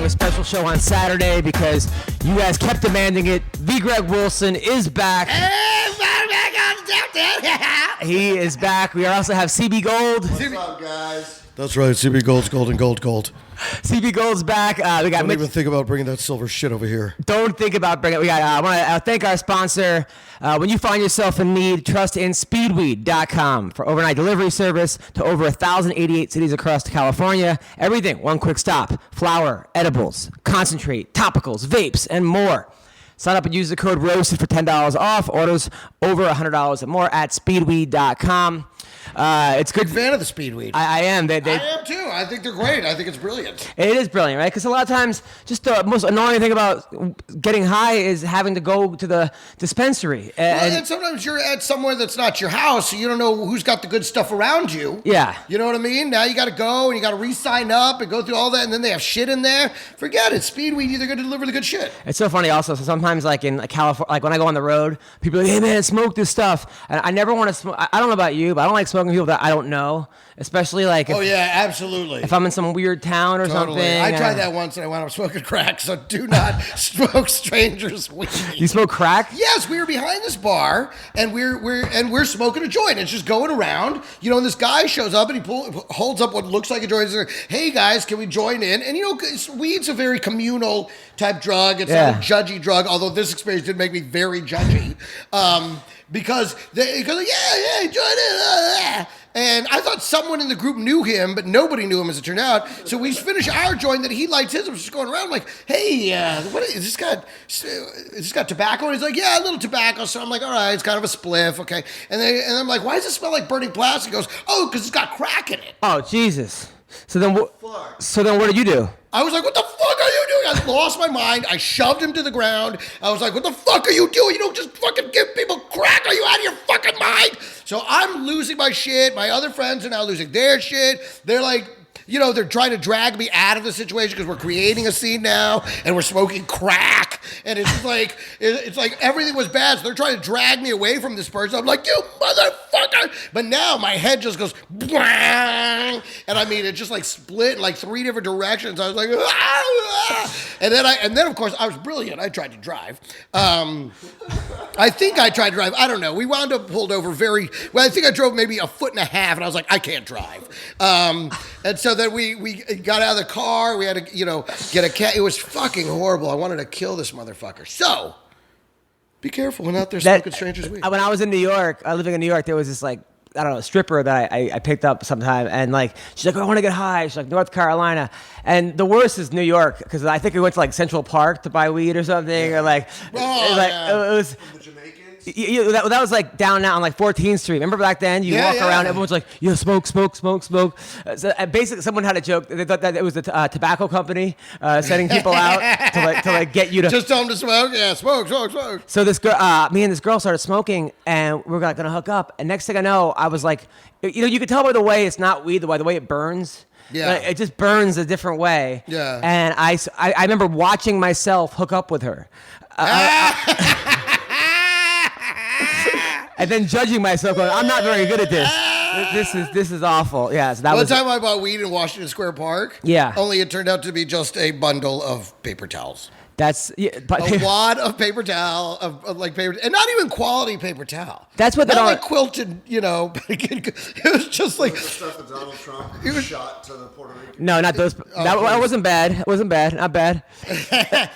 doing a special show on Saturday because you guys kept demanding it. V. Greg Wilson is back. He is back. We also have CB Gold. What's up, guys? That's right. CB Gold's gold and gold. CB Gold's back. We got Don't even think about bringing that silver shit over here. Don't think about bringing it. I want to thank our sponsor. When you find yourself in need, trust in speedweed.com for overnight delivery service to over 1,088 cities across California. Everything, one quick stop. Flour, edibles, concentrate, topicals, vapes, and more. Sign up and use the code ROASTED for $10 off. Orders over $100 and more at speedweed.com. It's good. Big fan of the Speedweed. I am. I am too. I think they're great. I think it's brilliant. It is brilliant, right? Because a lot of times, just the most annoying thing about getting high is having to go to the dispensary. And sometimes you're at somewhere that's not your house, so you don't know who's got the good stuff around you. Yeah. You know what I mean? Now you got to go and you got to re-sign up and go through all that, and then they have shit in there. Forget it. Speedweed, they're going to deliver the good shit. It's so funny also. So sometimes, like in California, like when I go on the road, people are like, hey man, smoke this stuff. And I never want to smoke. I don't know about you, but I don't like smoking people that I don't know. Especially like if, oh yeah, absolutely. If I'm in some weird town or something. I tried that once and I wound up smoking crack. So do not smoke strangers' weed. You smoke crack? Yes, we were behind this bar and we're smoking a joint. It's just going around, and this guy shows up and he holds up what looks like a joint. He's like, hey guys, can we join in? And weed's a very communal type drug. It's not a judgy drug. Although this experience did make me very judgy. Because he goes, yeah, join in. And I thought someone in the group knew him, but nobody knew him as it turned out. So we finish our joint, that he lights his. I'm just going around like, hey, what is this got tobacco? And he's like, yeah, a little tobacco. So I'm like, all right, it's kind of a spliff, okay. And I'm like, why does it smell like burning plastic? He goes, oh, because it's got crack in it. Oh, Jesus. So then what did you do? I was like, what the fuck are you doing? I lost my mind. I shoved him to the ground. I was like, what the fuck are you doing? You don't just fucking give people crack. Are you out of your fucking mind? So I'm losing my shit. My other friends are now losing their shit. They're like, they're trying to drag me out of the situation because we're creating a scene now and we're smoking crack. And it's like everything was bad. So they're trying to drag me away from this person. I'm like, you motherfucker. But now my head just goes, bang. And I mean, it just like split in like 3 different directions. I was like, and then of course I was brilliant. I tried to drive. I think I tried to drive. I don't know. We wound up pulled over I think I drove maybe a foot and a half and I was like, I can't drive. And so then we got out of the car. We had to, get a cat. It was fucking horrible. I wanted to kill this motherfucker. So, be careful when out there smoking strangers' weed. When I was in New York, living in New York, there was this stripper that I picked up sometime, and like she's like, I want to get high. She's like, North Carolina, and the worst is New York because I think we went to like Central Park to buy weed or something, or like, it was. The Jamaicans? That was like down now on like 14th Street. Remember back then? You walk around, everyone's like, yeah, smoke. So basically, someone had a joke. They thought that it was the tobacco company sending people out to get you to just tell them to smoke. Yeah, smoke. So this girl, me and this girl started smoking, and we were like gonna hook up. And next thing I know, I was like, you could tell by the way it's not weed, the way it burns. Yeah, it just burns a different way. Yeah, and I remember watching myself hook up with her. And then judging myself, going, I'm not very good at this. This is awful. Yeah. So that was the time I bought weed in Washington Square Park. Yeah. Only it turned out to be just a bundle of paper towels. That's a wad of paper towel of like paper, and not even quality paper towel. That's what they not don't like quilted. It was just like the stuff that Donald Trump shot to the Puerto Rican. No, not those. That wasn't bad. It wasn't bad. Not bad.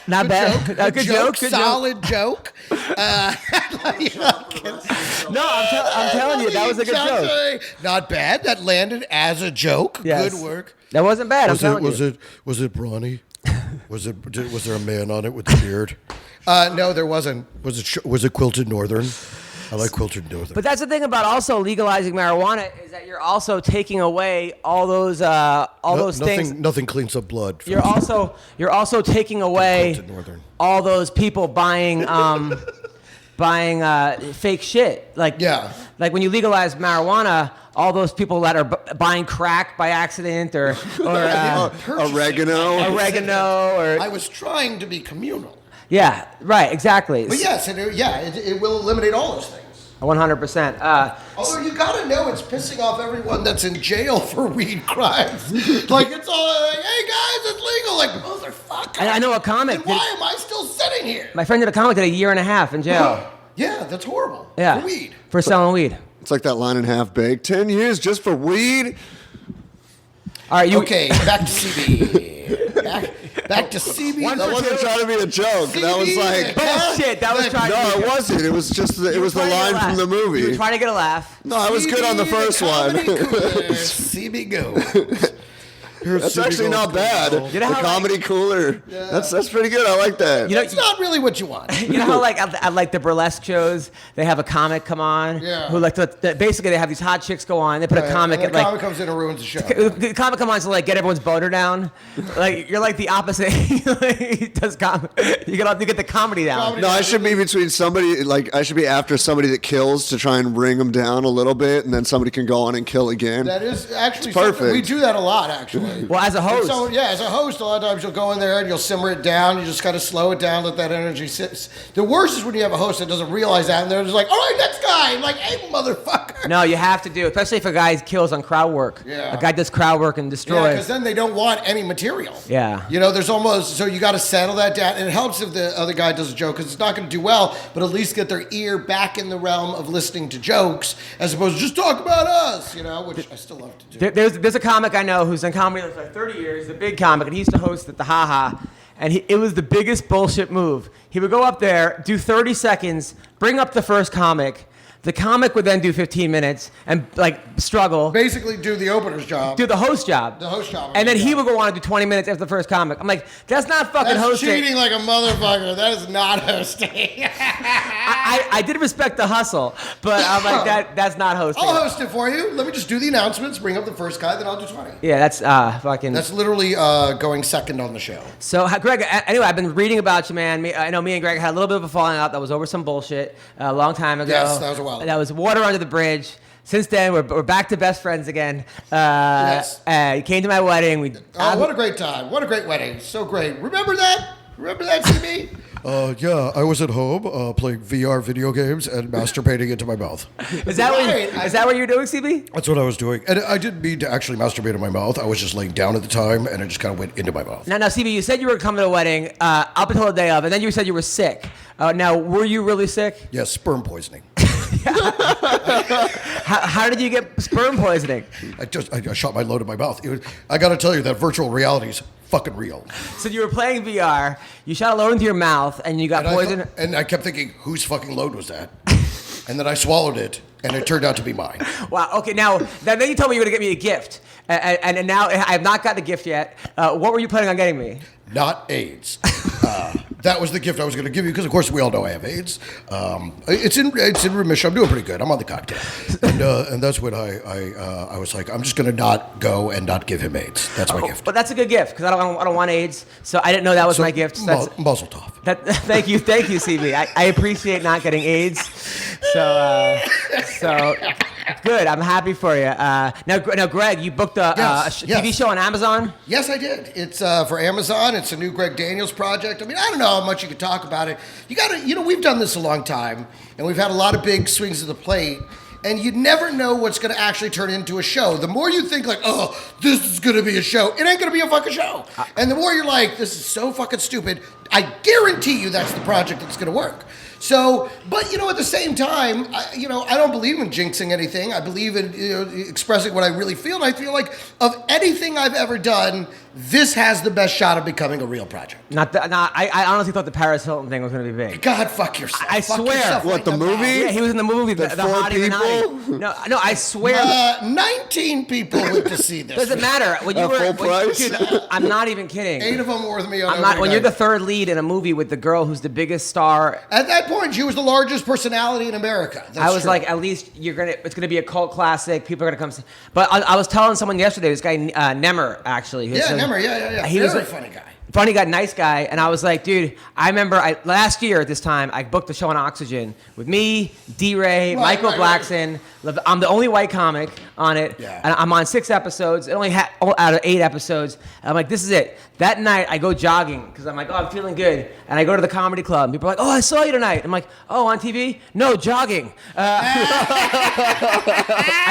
Not bad. Good joke. Solid joke. No, I'm telling you, that was a good joke. Not bad. That landed as a joke. Yes. Good work. That wasn't bad. Was it brawny? Was there a man on it with a beard? No, there wasn't. Was it quilted northern? I like quilted northern. But that's the thing about also legalizing marijuana is that you're also taking away all those things. Nothing cleans up blood. You're also taking away all those people buying fake shit. Like when you legalize marijuana, all those people that are buying crack by accident or oregano, or I was trying to be communal. Yeah, right, exactly. But yes, it will eliminate all those things. 100%. Although you gotta know it's pissing off everyone that's in jail for weed crimes. Like it's all like, hey guys, it's legal. Like motherfucker. I know a comic. Then why am I still sitting here? My friend did a comic, did a year and a half in jail. Yeah, that's horrible. Yeah. For weed. For selling weed. It's like that line in Half Baked. 10 years just for weed? All right, Okay, back to CB. Back to CB. That wasn't trying to be a joke. That was like... Bullshit. That was trying to No, be it wasn't. It was just it was the line from the You were movie. trying to get a laugh. No, I was good on the first one. CB go. That's actually not bad. You know The how, comedy cooler. That's pretty good. I like that. You know, it's not really what you want. You know how like at like the burlesque shows, they have a comic come on who like basically they have these hot chicks go on. They put a comic and at the like comic comes in and ruins the show. the comic come on to like get everyone's boner down. Like you're like the opposite. He does you get the comedy down. No, I should be between somebody, like, I should be after somebody that kills to try and bring them down a little bit, and then somebody can go on and kill again. That is actually It's perfect. We do that a lot, actually. Well, as a host. So, yeah, as a host, a lot of times you'll go in there and you'll simmer it down. You just got to slow it down, let that energy sit. The worst is when you have a host that doesn't realize that, and they're just like, all right, next guy. I'm like, hey, motherfucker. No, you have to do, especially if a guy kills on crowd work. Yeah. A guy does crowd work and Yeah, destroys. because then they don't want any material. Yeah. You know, there's almost, so you got to settle that down. And it helps if the other guy does a joke because it's not going to do well, but at least get their ear back in the realm of listening to jokes as opposed to just talk about us, you know, which I still love to do. There's a comic I know who's done comedy for like 30 years, a big comic, and he used to host at the Ha Ha. And it was the biggest bullshit move. He would go up there, do 30 seconds, bring up the first comic. The comic would then do 15 minutes and like struggle. Basically do the opener's job. Do the host job. The host job. And then he would go on to do 20 minutes after the first comic. I'm like, that's not fucking That's hosting. cheating like a motherfucker. That is not hosting. I did respect the hustle, but I'm like, that's not hosting. I'll host it for you. Let me just do the announcements, bring up the first guy, then I'll do 20. Yeah, that's fucking. That's literally going second on the show. So, Greg, anyway, I've been reading about you, man. I know me and Greg had a little bit of a falling out that was over some bullshit a long time ago. Yes, that was a while ago. That was water under the bridge. Since then, we're back to best friends again. Yes. You came to my wedding. What a great time. What a great wedding. So great. Remember that? Remember that, CB? Yeah, I was at home playing VR video games and masturbating into my mouth. Is that what you're doing, CB? That's what I was doing. And I didn't mean to actually masturbate in my mouth. I was just laying down at the time, and it just kind of went into my mouth. Now, CB, you said you were coming to a wedding up until the day of, and then you said you were sick. Now, were you really sick? Yes, sperm poisoning. How did you get sperm poisoning? I shot my load in my mouth. I got to tell you that virtual reality is fucking real. So you were playing VR, you shot a load into your mouth, and you got poisoned. And I kept thinking, whose fucking load was that? And then I swallowed it, and it turned out to be mine. Wow. Okay. Now, then you told me you were going to get me a gift, and now I have not gotten a gift yet. What were you planning on getting me? Not AIDS. That was the gift I was going to give you because, of course, we all know I have AIDS. It's in remission. I'm doing pretty good. I'm on the cocktail, and that's when I was like, I'm just going to not go and not give him AIDS. That's my gift. But that's a good gift because I don't want AIDS, so I didn't know that was my gift. So Muzzle tov. Thank you, CB. I appreciate not getting AIDS. So good. I'm happy for you. Now, Greg, you booked a TV show on Amazon? Yes, I did. It's for Amazon. It's a new Greg Daniels project. I mean, I don't know how much you could talk about it. We've done this a long time, and we've had a lot of big swings of the plate, and you never know what's going to actually turn into a show. The more you think like, oh, this is going to be a show, it ain't going to be a fucking show. And the more you're like, this is so fucking stupid, I guarantee you that's the project that's going to work. So, but at the same time, I don't believe in jinxing anything. I believe in expressing what I really feel. And I feel like of anything I've ever done, this has the best shot of becoming a real project. I honestly thought the Paris Hilton thing was going to be big. God, fuck yourself. I Fuck swear. yourself What, right the in movie? mouth. Yeah, he was in the movie. The four Hottie and people? Hottie. No, I swear. 19 people went to see this. Doesn't matter. When you At full price? Dude, I'm not even kidding. 8 of them were with me on I'm not. opening When you're the night. third lead in a movie with the girl who's the biggest star, At that point, she was the largest personality in America. That's I was true. like, at least it's gonna be a cult classic. People are gonna come. But I was telling someone yesterday, this guy Nemmer actually. Nemmer, yeah. He Very was a funny guy. Funny guy, nice guy, and I was like, dude, I remember last year at this time I booked the show on Oxygen with me, D-Ray, Michael Blackson, I'm the only white comic on it. Yeah. And I'm on 6 episodes. It only had out of 8 episodes. And I'm like, this is it. That night, I go jogging because I'm like, oh, I'm feeling good. And I go to the comedy club. And people are like, oh, I saw you tonight. I'm like, oh, on TV? No, jogging. I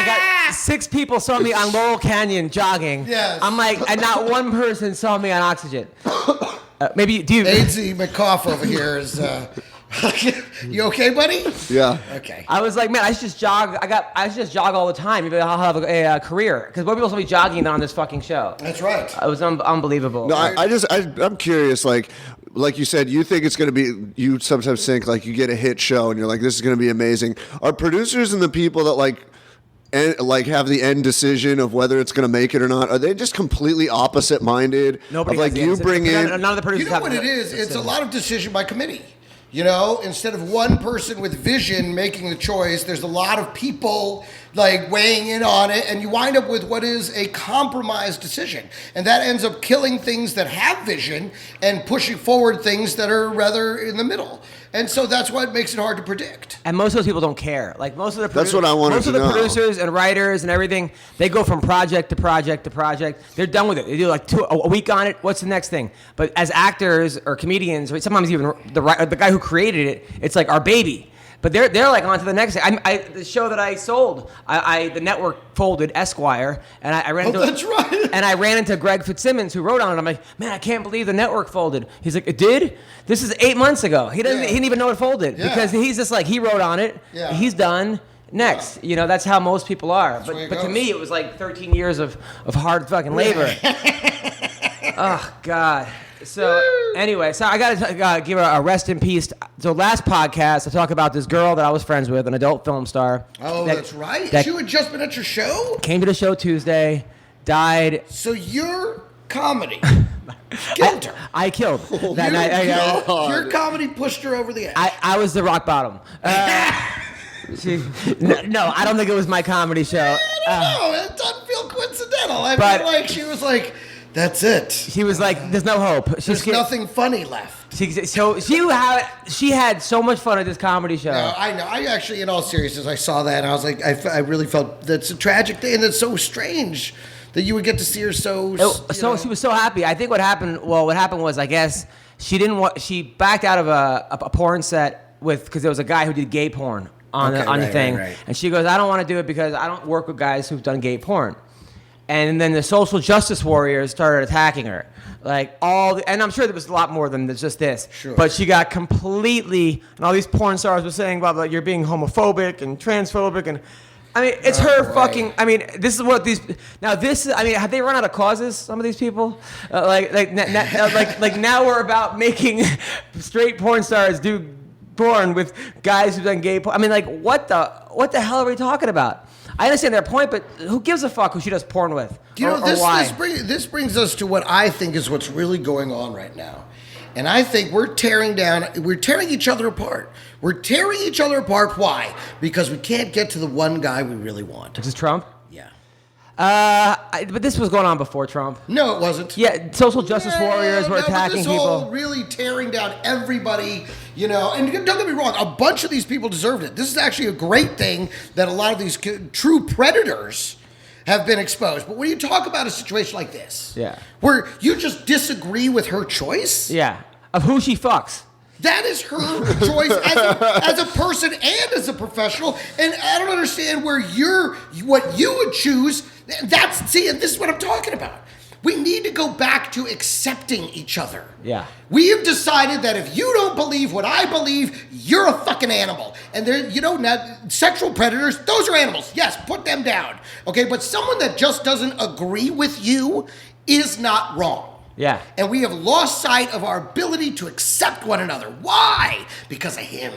got 6 people saw me on Laurel Canyon jogging. Yes. I'm like, and not one person saw me on Oxygen. Maybe do you? AIDS McCough over here is. You okay, buddy? Yeah. Okay. I was like, man, I should just jog. I should just jog all the time. Maybe I'll have a career. Because more people will be jogging on this fucking show. That's right. It was unbelievable. No, I'm curious. Like you said, you think it's going to be. You sometimes think like you get a hit show and you're like, this is going to be amazing. Are producers and the people that like have the end decision of whether it's going to make it or not, are they just completely opposite minded? Nobody. Like you bring in. None of the producers. You know what it is? It's a lot of decision by committee. You know, instead of one person with vision making the choice, there's a lot of people like weighing in on it, and you wind up with what is a compromised decision. And that ends up killing things that have vision and pushing forward things that are rather in the middle. And so that's what makes it hard to predict. And most of those people don't care. Like most of the That's what I wanted most to of the know. producers and writers and everything, they go from project to project to project. They're done with it. They do like a week on it. What's the next thing? But as actors or comedians, or sometimes even the guy who created it, it's like our baby. But they're like on to the next thing. The show that I sold, the network folded, Esquire, and I ran into that's right. and I ran into Greg Fitzsimmons who wrote on it. I'm like, man, I can't believe the network folded. He's like, it did? This is 8 months ago. He didn't even know it folded because he's just like, he wrote on it. Yeah. He's done. Next, you know, that's how most people are. the way But it to goes. me, it was like 13 years of hard fucking labor. Oh God. So anyway, so I gotta give a rest in peace. So last podcast, I talk about this girl that I was friends with, an adult film star. Oh, that's right. that She had just been at your show? came to the show Tuesday, died. So your comedy killed her. I killed that night. Your comedy pushed her over the edge. I was the rock bottom. No, I don't think it was my comedy show. No, it doesn't feel coincidental. I But- feel like she was like, that's it. She was like, "There's no hope." There's nothing funny left. She had so much fun at this comedy show. No, I know. I actually, in all seriousness, I saw that and I was like, I really felt that's a tragic day and it's so strange that you would get to see her so. She was so happy. I think what happened was, I guess she didn't want. She backed out of a porn set because there was a guy who did gay porn on the thing, right. and she goes, "I don't want to do it because I don't work with guys who've done gay porn." And then the social justice warriors started attacking her, and I'm sure there was a lot more than just this. Sure. But she got completely, and all these porn stars were saying, blah, blah, you're being homophobic and transphobic, and I mean, it's her right. fucking. I mean, this is what these. Now this. I mean, have they run out of causes? Some of these people, like now we're about making straight porn stars do porn with guys who've done gay porn. I mean, like what the hell are we talking about? I understand their point, but who gives a fuck who she does porn with? You know, or why? this brings us to what I think is what's really going on right now. And I think we're tearing each other apart. We're tearing each other apart. Why? Because we can't get to the one guy we really want. Is this Trump? Yeah. But this was going on before Trump. No, it wasn't. Yeah, social justice warriors were attacking this people. Whole really tearing down everybody, you know. And don't get me wrong, a bunch of these people deserved it. This is actually a great thing that a lot of these true predators have been exposed. But when you talk about a situation like this, Yeah. where you just disagree with her choice, Yeah, of who she fucks. that is her choice as a person and as a professional. And I don't understand where what you would choose. And this is what I'm talking about. We need to go back to accepting each other. Yeah. We have decided that if you don't believe what I believe, you're a fucking animal. And now sexual predators, those are animals. Yes, put them down. Okay, but someone that just doesn't agree with you is not wrong. Yeah. And we have lost sight of our ability to accept one another. Why? Because of him.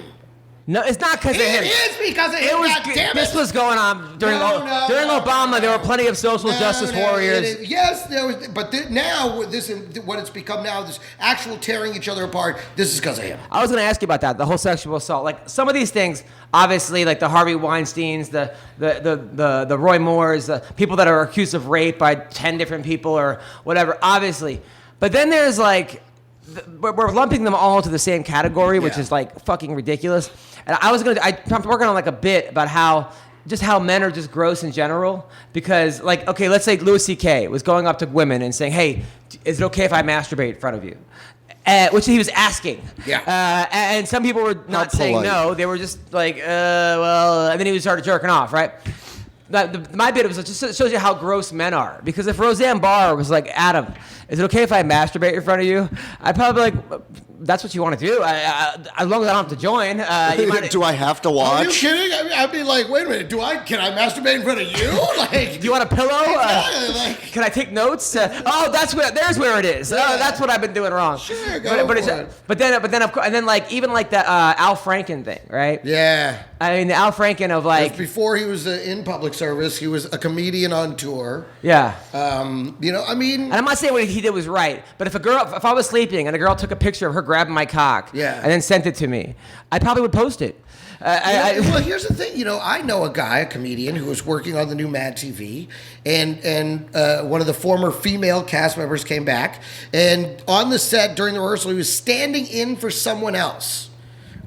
No, it's not because of him. It is because of him. God damn it. This was going on during Obama. There were plenty of social justice warriors. Yes, there was, but now what it's become now, this actual tearing each other apart. This is because of him. I was going to ask you about that, the whole sexual assault. Like some of these things, obviously, like the Harvey Weinsteins, the Roy Moores, the people that are accused of rape by 10 different people or whatever, obviously. But then there's like, we're lumping them all into the same category, which is like fucking ridiculous. And I'm working on like a bit about how just how men are just gross in general. Because, like, okay, let's say Louis C.K. was going up to women and saying, hey, is it okay if I masturbate in front of you? Which he was asking. Yeah. And some people were not saying polite. no. They were just like, well, and then he started jerking off, right? My bit was just shows you how gross men are. Because if Roseanne Barr was like, Adam, is it okay if I masturbate in front of you? I'd probably be like, that's what you want to do. As long as I don't have to join. You might, Do I have to Are you watch? kidding? I mean, I'd be like, wait a minute, can I masturbate in front of you? Like, do you want a pillow? exactly, like, Can I take notes? There's where it is. Yeah. that's what I've been doing wrong. Sure, go for it. But then of course, and then like even like the Al Franken thing, right? yeah. I mean the Al Franken of like, Before he was in public service, he was a comedian on tour. yeah. I mean, And I'm not saying what he did was right, but if I was sleeping and a girl took a picture of her grabbing my cock, Yeah. and then sent it to me, I probably would post it. well, here's the thing. I know a guy, a comedian, who was working on the new Mad TV, and one of the former female cast members came back, and on the set during the rehearsal, he was standing in for someone else.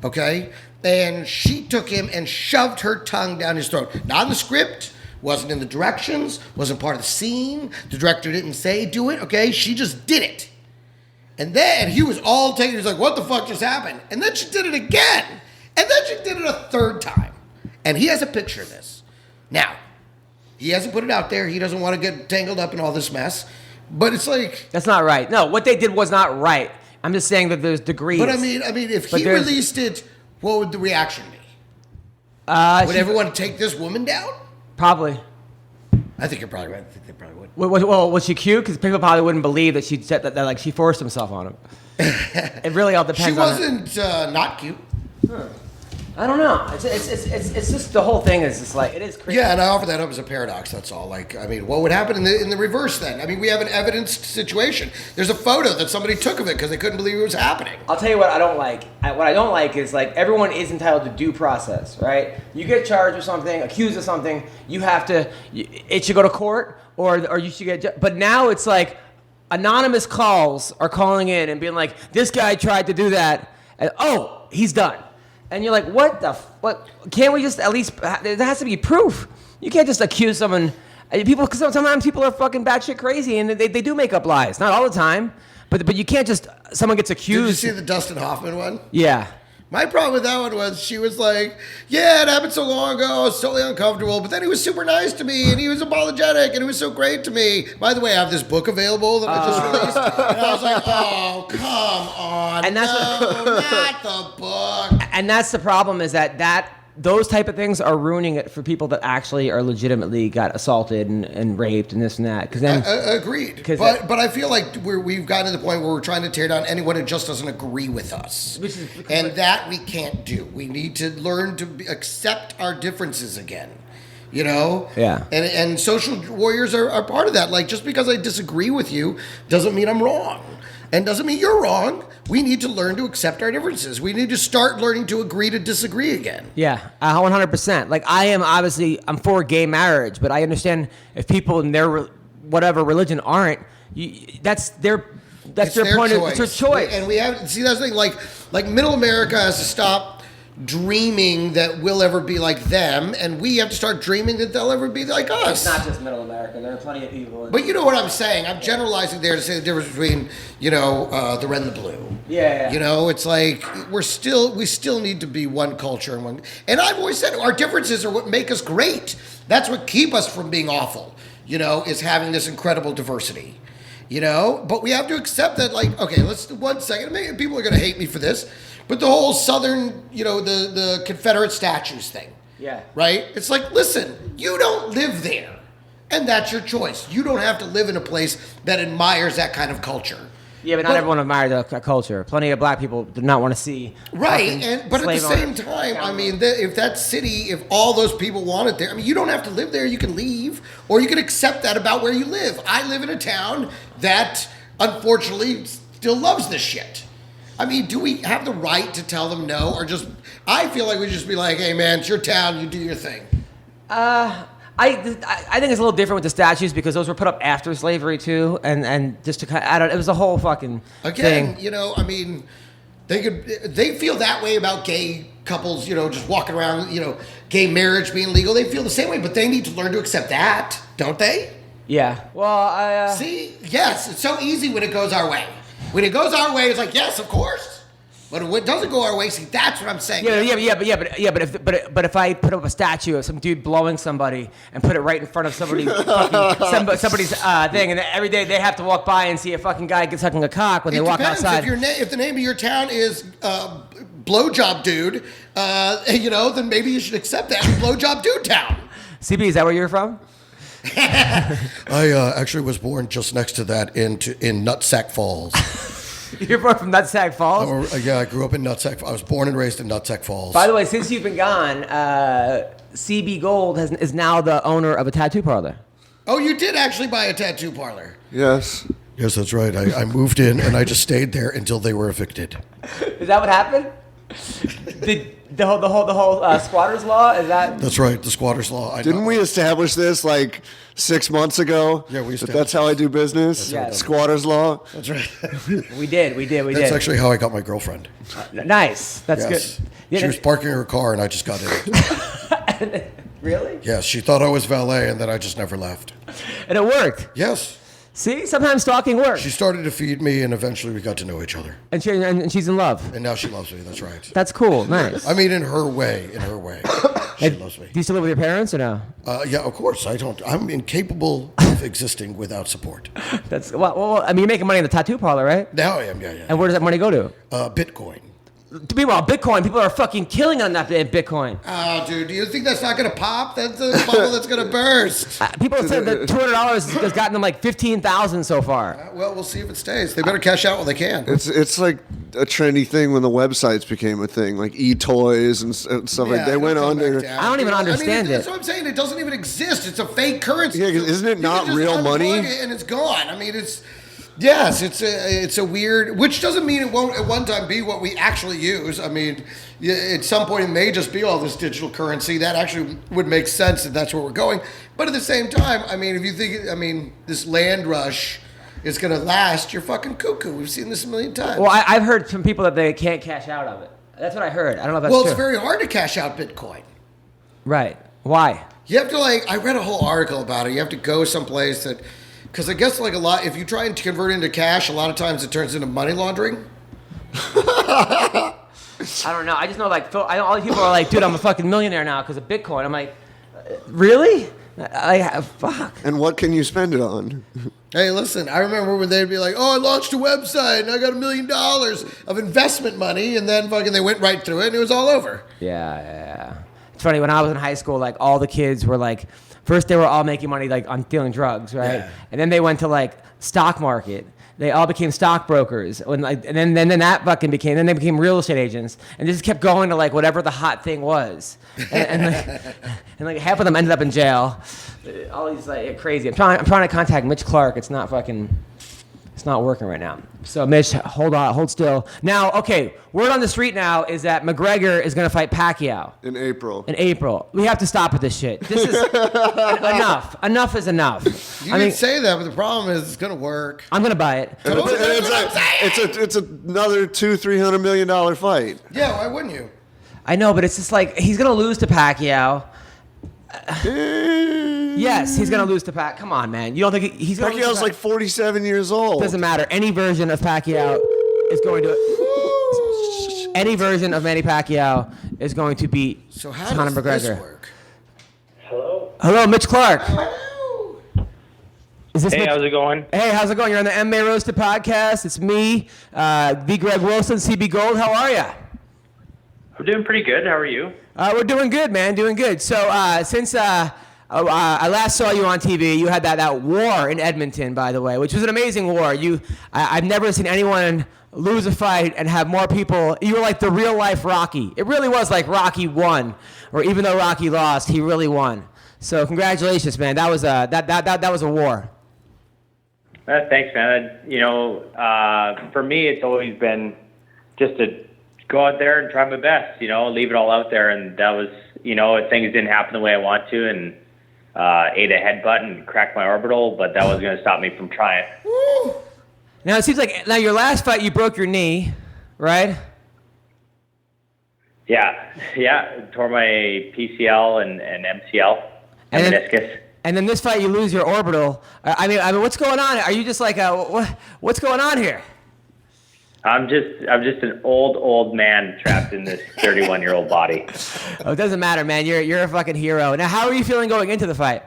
Okay, and she took him and shoved her tongue down his throat. Not in the script. Wasn't in the directions. Wasn't part of the scene. The director didn't say do it. Okay, she just did it. And then he was all taken. He was like, what the fuck just happened? And then she did it again. And then she did it a third time. And he has a picture of this. Now, he hasn't put it out there. He doesn't want to get tangled up in all this mess. But it's like... That's not right. No, what they did was not right. I'm just saying that there's degrees. But I mean, if he released it, what would the reaction be? Would everyone take this woman down? Probably. I think you're probably right. I think they probably would. Well, was she cute? Because people probably wouldn't believe that she said that like she forced himself on him. It really all depends. She wasn't not cute. I don't know. It's just the whole thing is just like it is crazy. Yeah, and I offer that up as a paradox. That's all. Like, I mean, what would happen in the reverse then? I mean, we have an evidenced situation. There's a photo that somebody took of it because they couldn't believe it was happening. I'll tell you what I don't like. What I don't like is like everyone is entitled to due process, right? You get charged with something, accused of something, you have to. It should go to court, or you should get. But now it's like anonymous calls are calling in and being like, "This guy tried to do that," and oh, he's done. And you're like, what? Can't we just at least? There has to be proof. You can't just accuse someone. People, because sometimes people are fucking batshit crazy, and they do make up lies. Not all the time, but you can't just. Someone gets accused. Did you see the Dustin Hoffman one? Yeah. My problem with that one was she was like, yeah, it happened so long ago. I was totally uncomfortable. But then he was super nice to me, and he was apologetic, and he was so great to me. By the way, I have this book available that I just released. And I was like, oh, come on. And that's not the book. And that's the problem is that those type of things are ruining it for people that actually are legitimately got assaulted and raped and this and that. Because then agreed. But I feel like we've gotten to the point where we're trying to tear down anyone who just doesn't agree with us, and that we can't do. We need to learn to accept our differences again. Yeah. And social warriors are part of that. Like, just because I disagree with you doesn't mean I'm wrong. And doesn't mean you're wrong. We need to learn to accept our differences. We need to start learning to agree to disagree again. Yeah, 100%. Like I'm for gay marriage, but I understand if people in their whatever religion aren't. That's their point. It's their choice. And we have that's the thing. Like middle America has to stop dreaming that we'll ever be like them, and we have to start dreaming that they'll ever be like us. It's not just middle America. There are plenty of people. But you know what I'm saying? I'm generalizing there to say the difference between, the red and the blue. Yeah. It's like we still need to be one culture and one. And I've always said our differences are what make us great. That's what keep us from being awful. Is having this incredible diversity. But we have to accept that. Like, okay, let's 1 second. Maybe people are going to hate me for this. But the whole Southern, the Confederate statues thing. Yeah. Right? It's like, listen, you don't live there. And that's your choice. You don't have to live in a place that admires that kind of culture. Yeah, but not everyone admires the culture. Plenty of black people do not want to see. Right. But at the same time, I mean, if that city, if all those people want it there, I mean, you don't have to live there. You can leave. Or you can accept that about where you live. I live in a town that, unfortunately, still loves this shit. I mean, do we have the right to tell them no, or just? I feel like we just be like, "Hey, man, it's your town. You do your thing." I think it's a little different with the statues because those were put up after slavery too, and just to kind of, it was a whole fucking thing. They I mean, they feel that way about gay couples, just walking around, gay marriage being legal. They feel the same way, but they need to learn to accept that, don't they? Yeah. Well, See, yes, it's so easy when it goes our way. When it goes our way, it's like, yes, of course. But when it doesn't go our way, see, that's what I'm saying. But if I put up a statue of some dude blowing somebody and put it right in front of somebody's thing, and every day they have to walk by and see a fucking guy sucking a cock when they walk outside. If the name of your town is Blowjob Dude, then maybe you should accept that Blowjob Dude Town. CB, is that where you're from? I actually was born just next to that in Nutsack Falls. You're from Nutsack Falls? Yeah, I grew up in Nutsack. I was born and raised in Nutsack Falls. By the way, since you've been gone, CB Gold is now the owner of a tattoo parlor. Oh, you did actually buy a tattoo parlor? Yes. Yes, that's right. I moved in and I just stayed there until they were evicted. Is that what happened? The whole squatters law? Is that? That's right, the squatters law. Didn't we establish this like 6 months ago? Yeah, we established That's how I do business. Yes. Squatters law. That's right. We did. That's actually how I got my girlfriend. Nice. That's Yes. good. Yeah, She was parking her car and I just got in. Really? Yes, she thought I was valet and then I just never left. And it worked. Yes. See, sometimes stalking works. She started to feed me and eventually we got to know each other. And she's in love. And now she loves me, that's right. That's cool. Nice. I mean, in her way. She loves me. Do you still live with your parents or no? Yeah, of course. I'm incapable of existing without support. That's well. I mean, you're making money in the tattoo parlor, right? Now I am, yeah. And where does that money go to? Bitcoin. Meanwhile, Bitcoin. People are fucking killing on that Bitcoin. Oh, dude, do you think that's not going to pop? That's a bubble that's going to burst. People have said that $200 has gotten them like 15,000 so far. Well, we'll see if it stays. They better cash out while they can. It's like a trendy thing when the websites became a thing, like e-toys and stuff like that. They went under. I don't even understand it. That's what I'm saying. It doesn't even exist. It's a fake currency. Yeah, isn't it You not can just real unplug money? it and it's gone. I mean, it's a weird, which doesn't mean it won't at one time be what we actually use. I mean, at some point it may just be all this digital currency. That actually would make sense that that's where we're going. But at the same time, I mean, if you think, this land rush is going to last, you're fucking cuckoo. We've seen this a million times. Well, I've heard from people that they can't cash out of it. That's what I heard. I don't know if that's true. It's very hard to cash out Bitcoin. Right. Why? You have to I read a whole article about it. You have to go someplace because I guess if you try and convert it into cash, a lot of times it turns into money laundering. I don't know. I just know all these people are like, dude, I'm a fucking millionaire now because of Bitcoin. I'm like, really? Fuck. And what can you spend it on? Hey, listen, I remember when they'd be like, oh, I launched a website and I got $1 million of investment money, and then fucking they went right through it and it was all over. Yeah. It's funny, when I was in high school, like all the kids were like, first they were all making money like on dealing drugs, right? Yeah. And then they went to like stock market. They all became stockbrokers. And then that fucking became, then they became real estate agents. And they just kept going to like whatever the hot thing was. And like half of them ended up in jail. All these like crazy. I'm trying to contact Mitch Clarke. It's not working right now. So Mitch, hold still. Now, okay, word on the street now is that McGregor is going to fight Pacquiao. In April. We have to stop with this shit. This is enough. Enough is enough. You can say that, but the problem is it's going to work. I'm going to buy it. It's another $200-300 million fight. Yeah, why wouldn't you? I know, but it's just like he's going to lose to Pacquiao. Yes, he's going to lose to Pacquiao. Come on, man. You don't think he's going to lose to Pacquiao's like 47 years old. Doesn't matter. Any version of Pacquiao is going to... Any version of Manny Pacquiao is going to beat Conor McGregor. This work? Hello, Mitch Clarke. Hello. Is this Hey, Mitch? how's it going? Hey, how's it going? You're on the MMA Roasted podcast. It's me, V. Greg Wilson, CB Gold. How are you? I'm doing pretty good. How are you? We're doing good, man. Doing good. So since I last saw you on TV, you had that war in Edmonton, by the way, which was an amazing war. I've never seen anyone lose a fight and have more people. You were like the real life Rocky. It really was like Rocky won, or even though Rocky lost, he really won. So congratulations, man. That was that was a war. Thanks, man. For me, it's always been just to go out there and try my best, leave it all out there. And that was, things didn't happen the way I want to, and ate a headbutt and cracked my orbital, but that wasn't going to stop me from trying. Woo. Now, it seems like your last fight, you broke your knee, right? Yeah. Tore my PCL and MCL and meniscus. And then this fight, you lose your orbital. I mean, what's going on? Are you just like, what's going on here? I'm just an old man trapped in this 31-year-old body. Oh, it doesn't matter, man. You're a fucking hero. Now, how are you feeling going into the fight?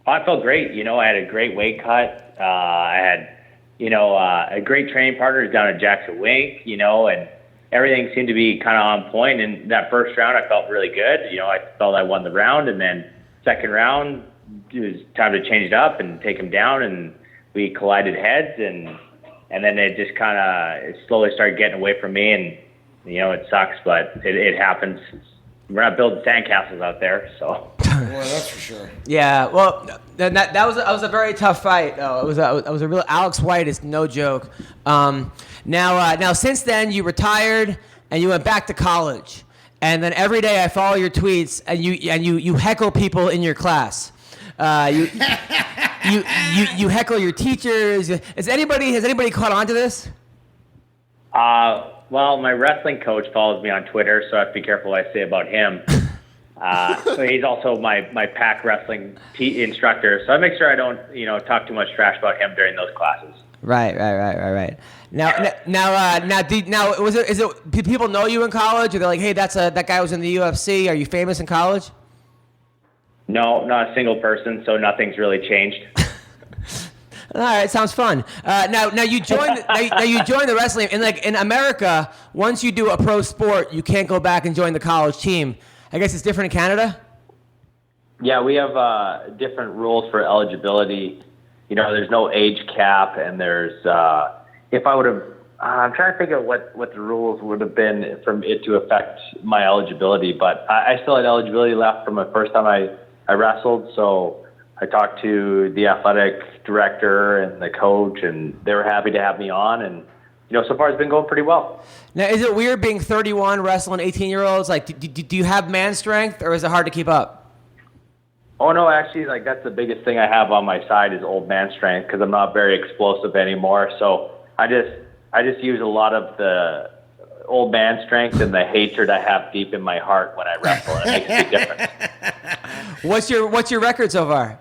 I felt great. I had a great weight cut. I had, a great training partner down at Jackson Wink, and everything seemed to be kind of on point. And that first round, I felt really good. I felt I won the round. And then second round, it was time to change it up and take him down. And we collided heads. And then it just kind of slowly started getting away from me. And, it sucks, but it happens. We're not building sandcastles out there, so. Well, that's for sure. Yeah, well, that was a very tough fight. It was a real Alex White is no joke. Now since then you retired and you went back to college, and then every day I follow your tweets and you heckle people in your class. You heckle your teachers. Has anybody caught on to this? Well, my wrestling coach follows me on Twitter, so I have to be careful what I say about him. So he's also my pack wrestling instructor, so I make sure I don't, talk too much trash about him during those classes. Right. Did people know you in college? Or they're like, hey, that guy was in the UFC. Are you famous in college? No, not a single person, so nothing's really changed. All right, sounds fun. Now you joined the wrestling, and like in America, once you do a pro sport, you can't go back and join the college team. I guess it's different in Canada. Yeah, we have different rules for eligibility. There's no age cap, and there's if I would have, I'm trying to think of what the rules would have been from it to affect my eligibility, but I still had eligibility left from the first time I wrestled, so I talked to the athletic director and the coach, and they were happy to have me on. And, so far it's been going pretty well. Now, is it weird being 31, wrestling 18-year-olds? Like, do you have man strength, or is it hard to keep up? Oh, no, actually, like, that's the biggest thing I have on my side is old man strength, because I'm not very explosive anymore. So I just use a lot of the old man strength and the hatred I have deep in my heart when I wrestle. It makes a big difference. What's your record so far?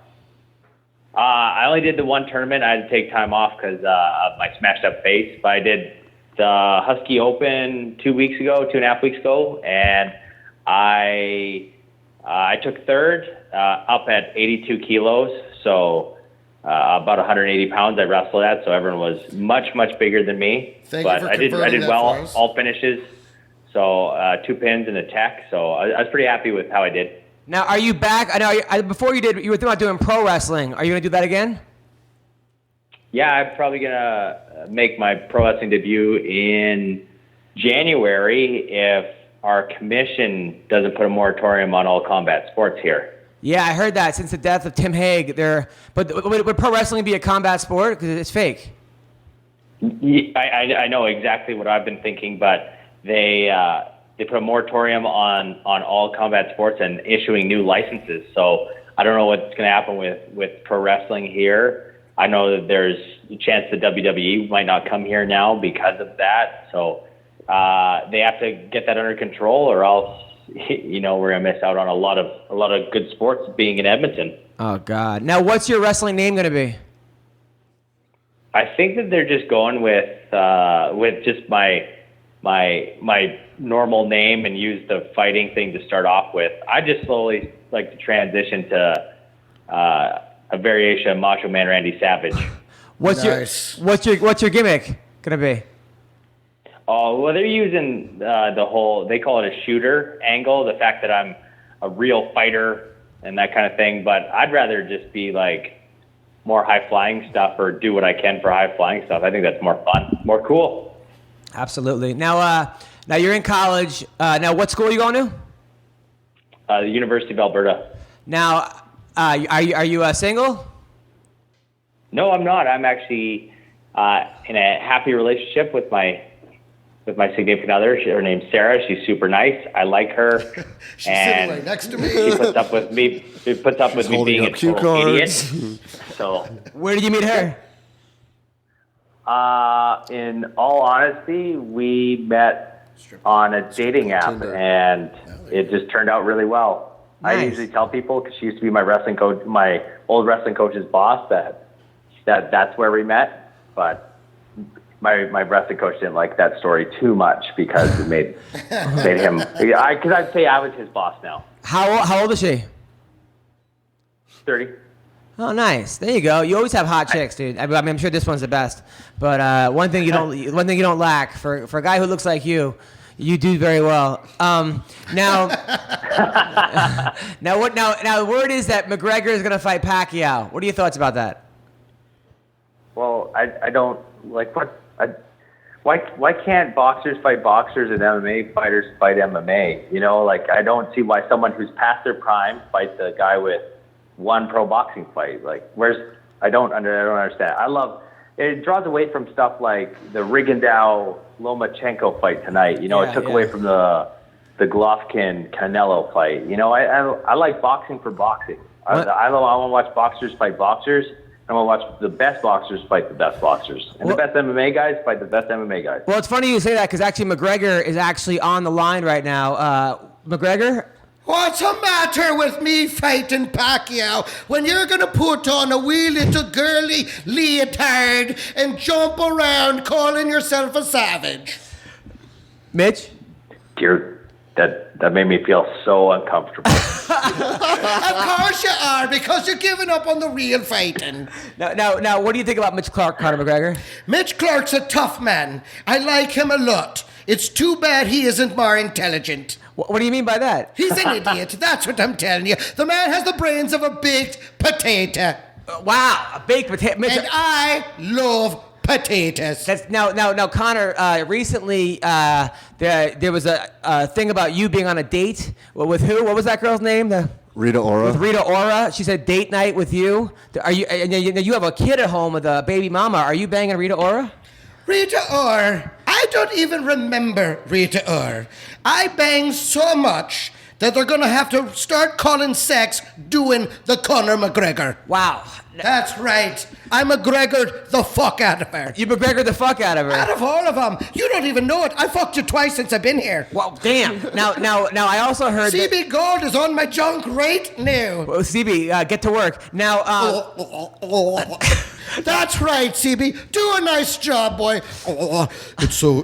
I only did the one tournament. I had to take time off because of my smashed up face. But I did the Husky Open 2.5 weeks ago, and I took third up at 82 kilos, so about 180 pounds I wrestled at. So everyone was much bigger than me. But I did well, all finishes. So 2 pins and a tech. So I was pretty happy with how I did. Now, are you back? I know before you were thinking about doing pro wrestling. Are you going to do that again? Yeah, I'm probably going to make my pro wrestling debut in January if our commission doesn't put a moratorium on all combat sports here. Yeah, I heard that since the death of Tim Hague. But would pro wrestling be a combat sport? Because it's fake. I know exactly what I've been thinking, but they put a moratorium on all combat sports and issuing new licenses. So I don't know what's going to happen with pro wrestling here. I know that there's a chance the WWE might not come here now because of that. So they have to get that under control, or else we're going to miss out on a lot of good sports being in Edmonton. Oh God! Now, what's your wrestling name going to be? I think that they're just going with just my normal name and use the fighting thing to start off with. I just slowly like to transition to a variation of Macho Man Randy Savage. What's your gimmick gonna be? Oh, well, they're using they call it a shooter angle, the fact that I'm a real fighter and that kind of thing. But I'd rather just be like more high flying stuff, or do what I can for high flying stuff. I think that's more fun, more cool. Absolutely. Now you're in college. Now, what school are you going to? The University of Alberta. Now, are you single? No, I'm not. I'm actually in a happy relationship with my significant other. Her name's Sarah. She's super nice. I like her. She's sitting right next to me. She puts up with me. She puts up with me being a total idiot. So, where did you meet her? In all honesty, we met on a dating app, Tinder. and it just turned out really well. I Nice. usually tell people, because she used to be my wrestling coach, my old wrestling coach's boss, that's where we met. But my wrestling coach didn't like that story too much because it made him. Because I'd say I was his boss now. How old is she? 30. Oh, nice. There you go. You always have hot chicks, dude. I mean, I'm sure this one's the best. But one thing you don't lack for a guy who looks like you do very well. Now the word is that McGregor is going to fight Pacquiao. What are your thoughts about that? Well, I don't like what. Why can't boxers fight boxers and MMA fighters fight MMA? You know, like I don't see why someone who's past their prime fights a guy with one pro boxing fight. Like, I don't understand. It draws away from stuff like the Rigondeaux Lomachenko fight tonight. You know, it took away from the Golovkin Canelo fight. You know, I like boxing for boxing. I want to watch boxers fight boxers. I'm going to watch the best boxers fight the best boxers. And the best MMA guys fight the best MMA guys. Well, it's funny you say that because actually McGregor is actually on the line right now. McGregor? What's the matter with me fighting Pacquiao when you're going to put on a wee little girly leotard and jump around calling yourself a savage? Mitch? That made me feel so uncomfortable. Of course you are, because you're giving up on the real fighting. Now, what do you think about Mitch Clarke, Conor McGregor? Mitch Clarke's a tough man. I like him a lot. It's too bad he isn't more intelligent. What do you mean by that? He's an idiot, that's what I'm telling you. The man has the brains of a baked potato. Wow, a baked potato. Mitch, And I love potatoes. that's now, Conor. Recently, there was a thing about you being on a date with who? What was that girl's name? Rita Ora. With Rita Ora. She said date night with you. Are you? And you have a kid at home with a baby mama. Are you banging Rita Ora? Rita Ora. I don't even remember Rita Ora. I banged so much that they're going to have to start calling sex doing the Conor McGregor. Wow. That's right. I McGregored the fuck out of her. You McGregor the fuck out of her. Out of all of them. You don't even know it. I fucked you twice since I've been here. Well, damn. Now, I also heard that. CB Gold is on my junk right now. Well, CB, get to work. Now, That's right, CB. Do a nice job, boy. It's so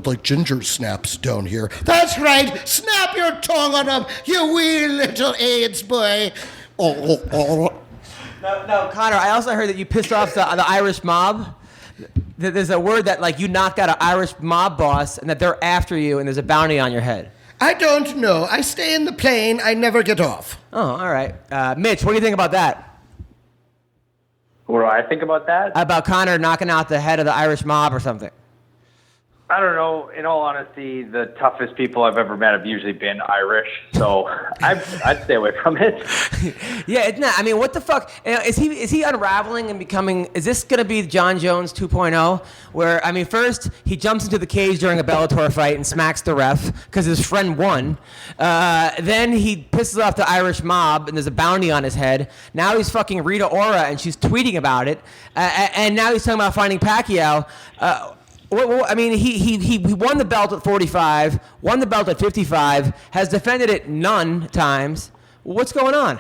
like ginger snaps down here. That's right. Snap your tongue on him, you wee little AIDS boy. no, Conor, I also heard that you pissed off the Irish mob. There's a word that, like, you knocked out an Irish mob boss and that they're after you and there's a bounty on your head. I don't know. I stay in the plane. I never get off. Oh, all right. Mitch, what do you think about that? What do I think about that? About Conor knocking out the head of the Irish mob or something? I don't know. In all honesty, the toughest people I've ever met have usually been Irish, so I'd stay away from it. Yeah, it's not. I mean, what the fuck? Is he unraveling and becoming? Is this gonna be John Jones 2.0? Where, I mean, first he jumps into the cage during a Bellator fight and smacks the ref because his friend won. Then he pisses off the Irish mob and there's a bounty on his head. Now he's fucking Rita Ora and she's tweeting about it. And now he's talking about finding Pacquiao. Well, I mean, he won the belt at 45, won the belt at 55, has defended it none times. What's going on,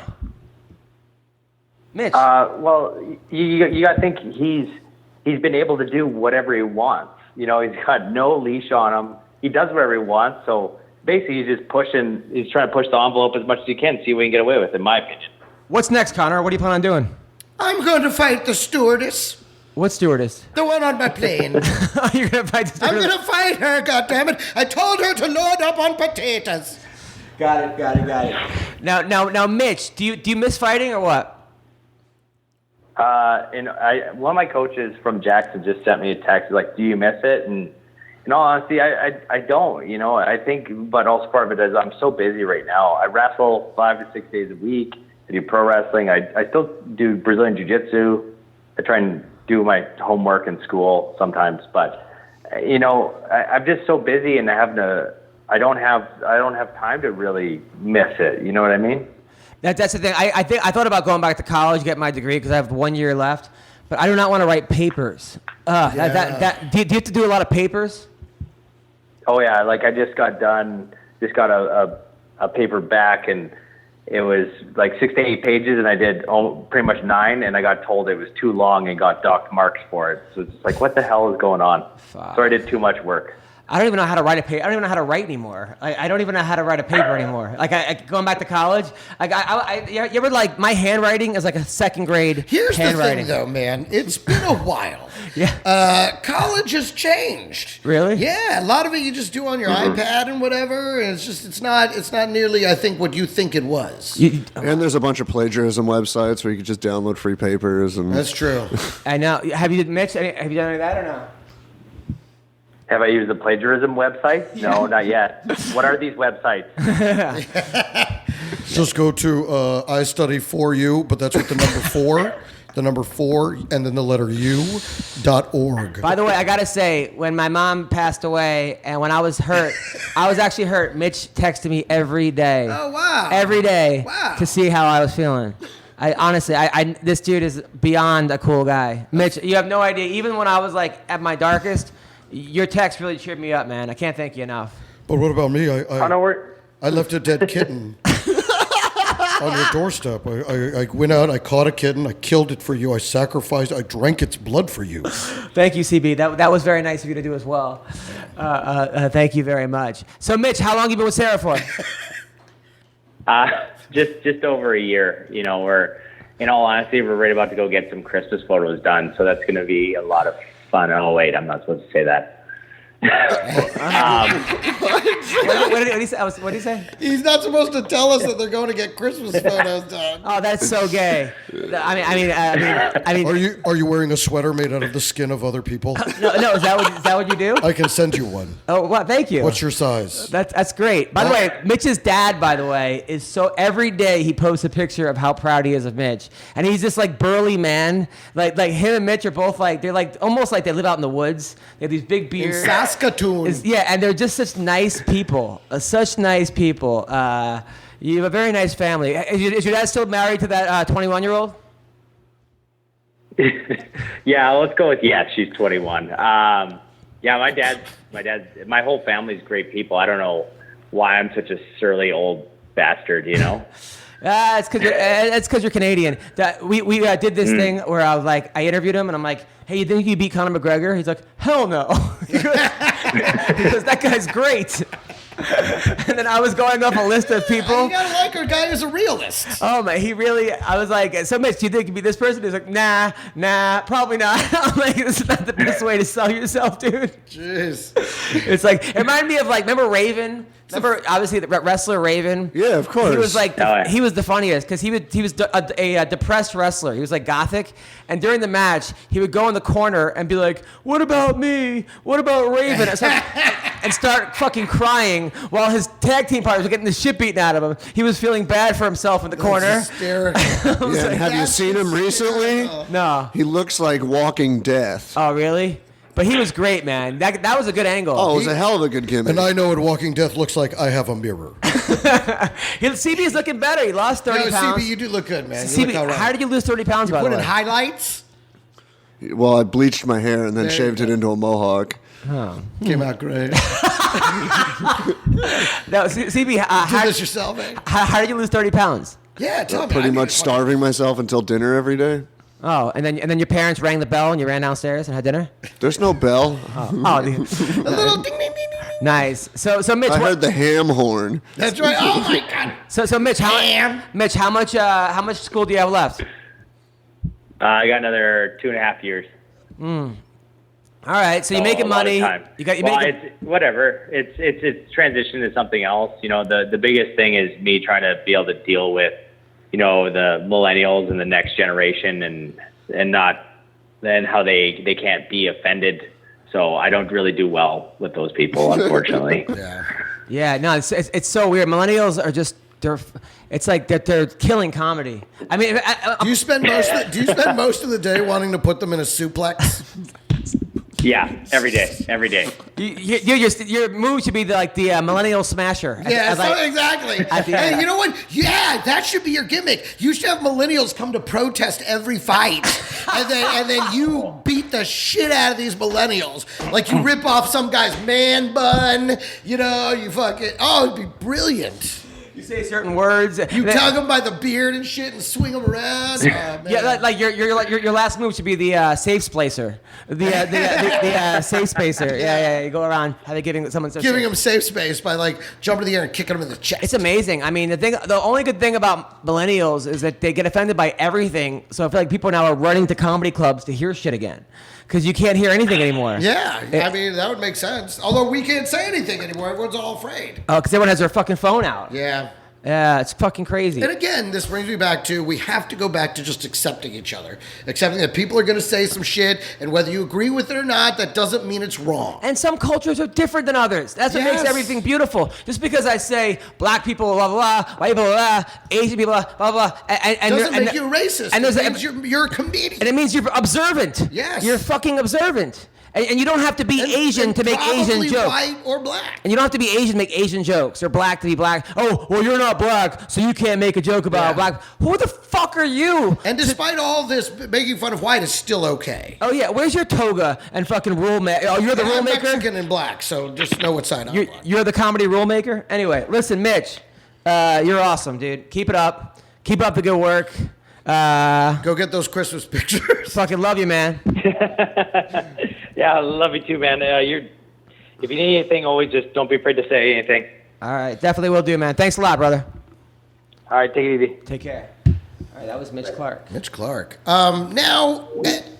Mitch? Well, you got to think he's been able to do whatever he wants. You know, he's got no leash on him. He does whatever he wants. So basically, he's just pushing. He's trying to push the envelope as much as he can, see what he can get away with, in my opinion. What's next, Conor? What do you plan on doing? I'm going to fight the stewardess. What stewardess? The one on my plane. You're gonna fight the I'm stewardess? going to fight her, goddammit. I told her to load up on potatoes. Got it. Now, Mitch, do you miss fighting or what? One of my coaches from Jackson just sent me a text like, "Do you miss it?" And in all honesty, I don't. You know, I think, but also part of it is I'm so busy right now. I wrestle 5 to 6 days a week. I do pro wrestling. I still do Brazilian Jiu-Jitsu. I try and do my homework in school sometimes, but you know, I'm just so busy and I don't have time to really miss it. You know what I mean? That's the thing. I thought about going back to college, get my degree because I have 1 year left, but I do not want to write papers. Do you have to do a lot of papers? Oh yeah, like I just got a paper back, and it was like 6 to 8 pages, and I did pretty much 9, and I got told it was too long and got docked marks for it. So it's like, what the hell is going on? Fuck. So I did too much work. I don't even know how to write a paper. I don't even know how to write anymore. I don't even know how to write a paper anymore. Like going back to college, you ever like my handwriting is like a second grade Here's the handwriting. thing, though, man. It's been a while. Yeah. College has changed. Really? Yeah. A lot of it you just do on your iPad and whatever. And it's not nearly, I think, what you think it was. And there's a bunch of plagiarism websites where you can just download free papers. And That's true. I know. Have you, Mitch? Have you done any of that or no? Have I used the plagiarism website? No, not yet. What are these websites? Just go to I study for you, but that's with the number 4, and then the letter U.org. By the way, I gotta say, when my mom passed away, and when I was hurt, I was actually hurt. Mitch texted me every day. Oh, wow. Every day. Wow. To see how I was feeling. I honestly, this dude is beyond a cool guy. Mitch, you have no idea. Even when I was like at my darkest, your text really cheered me up, man. I can't thank you enough. But what about me? I left a dead kitten on your doorstep. I went out, I caught a kitten, I killed it for you, I sacrificed, I drank its blood for you. Thank you, CB. That was very nice of you to do as well. Thank you very much. So, Mitch, how long have you been with Sarah for? Just over a year. You know, in all honesty, we're right about to go get some Christmas photos done, so that's going to be a lot of fun. Oh wait, I'm not supposed to say that. What did he say? He's not supposed to tell us that they're going to get Christmas photos done. Oh, that's so gay. I mean. Are you wearing a sweater made out of the skin of other people? No. Is that what you do? I can send you one. Oh, well, thank you. What's your size? That's great. By the way, Mitch's dad, by the way, is so every day he posts a picture of how proud he is of Mitch, and he's this like burly man. Like him and Mitch are both like they're like almost like they live out in the woods. They have these big beards. In Saskatoon. Yeah, and they're just such nice people. Such nice people. You have a very nice family. Is your dad still married to that 21-year-old? Yeah, let's go with yes. She's 21. Yeah, my whole family's great people. I don't know why I'm such a surly old bastard, you know? It's because you're Canadian. We did this thing where I interviewed him and I'm like, hey, you think you beat Conor McGregor? He's like, hell no. Because that guy's great. And then I was going off a list of people. You gotta like our guy is a realist. Oh man, I was like, so Mitch, do you think you beat this person? He's like, nah, probably not. I'm like, this is not the best way to sell yourself, dude. Jeez. It's like, it reminded me of like, remember Raven? Remember, obviously, the wrestler Raven? Yeah, of course. He was like, he was the funniest because he was a depressed wrestler. He was like gothic. And during the match, he would go in the corner and be like, what about me? What about Raven? And start fucking crying while his tag team partners were getting the shit beaten out of him. He was feeling bad for himself in the corner. Hysterical. Yeah, have you seen him recently? No. He looks like walking death. Oh, really? But he was great, man. That was a good angle. Oh, it was a hell of a good gimmick. And I know what Walking Death looks like. I have a mirror. CB's looking better. He lost 30 pounds. CB, you do look good, man. You CB, look all right. how did you lose 30 pounds, by the Put in way? highlights. Well, I bleached my hair and then There you shaved it go. into a mohawk. Came out great. No, CB, Do this yourself, eh? how did you lose 30 pounds? Yeah, tell me. Pretty I mean, much it's starving myself until dinner every day. Oh, and then your parents rang the bell and you ran downstairs and had dinner? There's no bell. Oh, A little ding, ding, ding, ding. nice. So Mitch, I heard the ham horn. That's right. Oh my God. so Mitch, how much school do you have left? I got another 2.5 years. All right, so you're making a lot of money. time. It's whatever. It's transition to something else. You know, the biggest thing is me trying to be able to deal with, you know, the millennials and the next generation and how they can't be offended. So I don't really do well with those people, unfortunately. Yeah, no, it's so weird. Millennials are just it's like they're killing comedy. I mean, Do you spend most of the day wanting to put them in a suplex? Yeah, every day. Your move should be the millennial smasher. Yeah, At exactly. the Hey, end. you know what? Yeah, that should be your gimmick. You should have millennials come to protest every fight, and then you beat the shit out of these millennials. Like you rip off some guy's man bun. You know, you fucking. Oh, it'd be brilliant. You say certain words. You tug them by the beard and shit and swing them around. Oh, man. Yeah, like your last move should be the safe splacer, the safe spacer. Yeah. You go around giving someone Giving them safe space by like jumping in the air and kicking them in the chest. It's amazing. I mean, the only good thing about millennials is that they get offended by everything. So I feel like people now are running to comedy clubs to hear shit again. Because you can't hear anything anymore. Yeah, I mean, that would make sense. Although we can't say anything anymore. Everyone's all afraid. Oh, because everyone has their fucking phone out. Yeah. Yeah, it's fucking crazy. And again, this brings me back to we have to go back to just accepting each other. Accepting that people are going to say some shit, and whether you agree with it or not, that doesn't mean it's wrong. And some cultures are different than others. That's what makes everything beautiful. Just because I say black people, blah, blah, blah, white people, blah, Asian people, blah, blah, blah. And doesn't make you racist. And it means you're a comedian. And it means you're observant. Yes. You're fucking observant. And you don't have to be Asian to make Asian jokes. White or black. And you don't have to be Asian to make Asian jokes or black to be black. Oh, well, you're not black, so you can't make a joke about black. Who the fuck are you? And despite all this, making fun of white is still okay. Oh, yeah. Where's your toga and fucking rule maker? Oh, you're the rule I'm maker? Mexican and black, so just know what side I'm on. You're the comedy rule maker? Anyway, listen, Mitch, you're awesome, dude. Keep it up. Keep up the good work. Go get those Christmas pictures. Fucking love you, man. Yeah, I love you too, man. If you need anything, always just don't be afraid to say anything. All right, definitely will do, man. Thanks a lot, brother. All right, take it easy. Take care. All right, that was Mitch Clarke. Mitch Clarke. Now,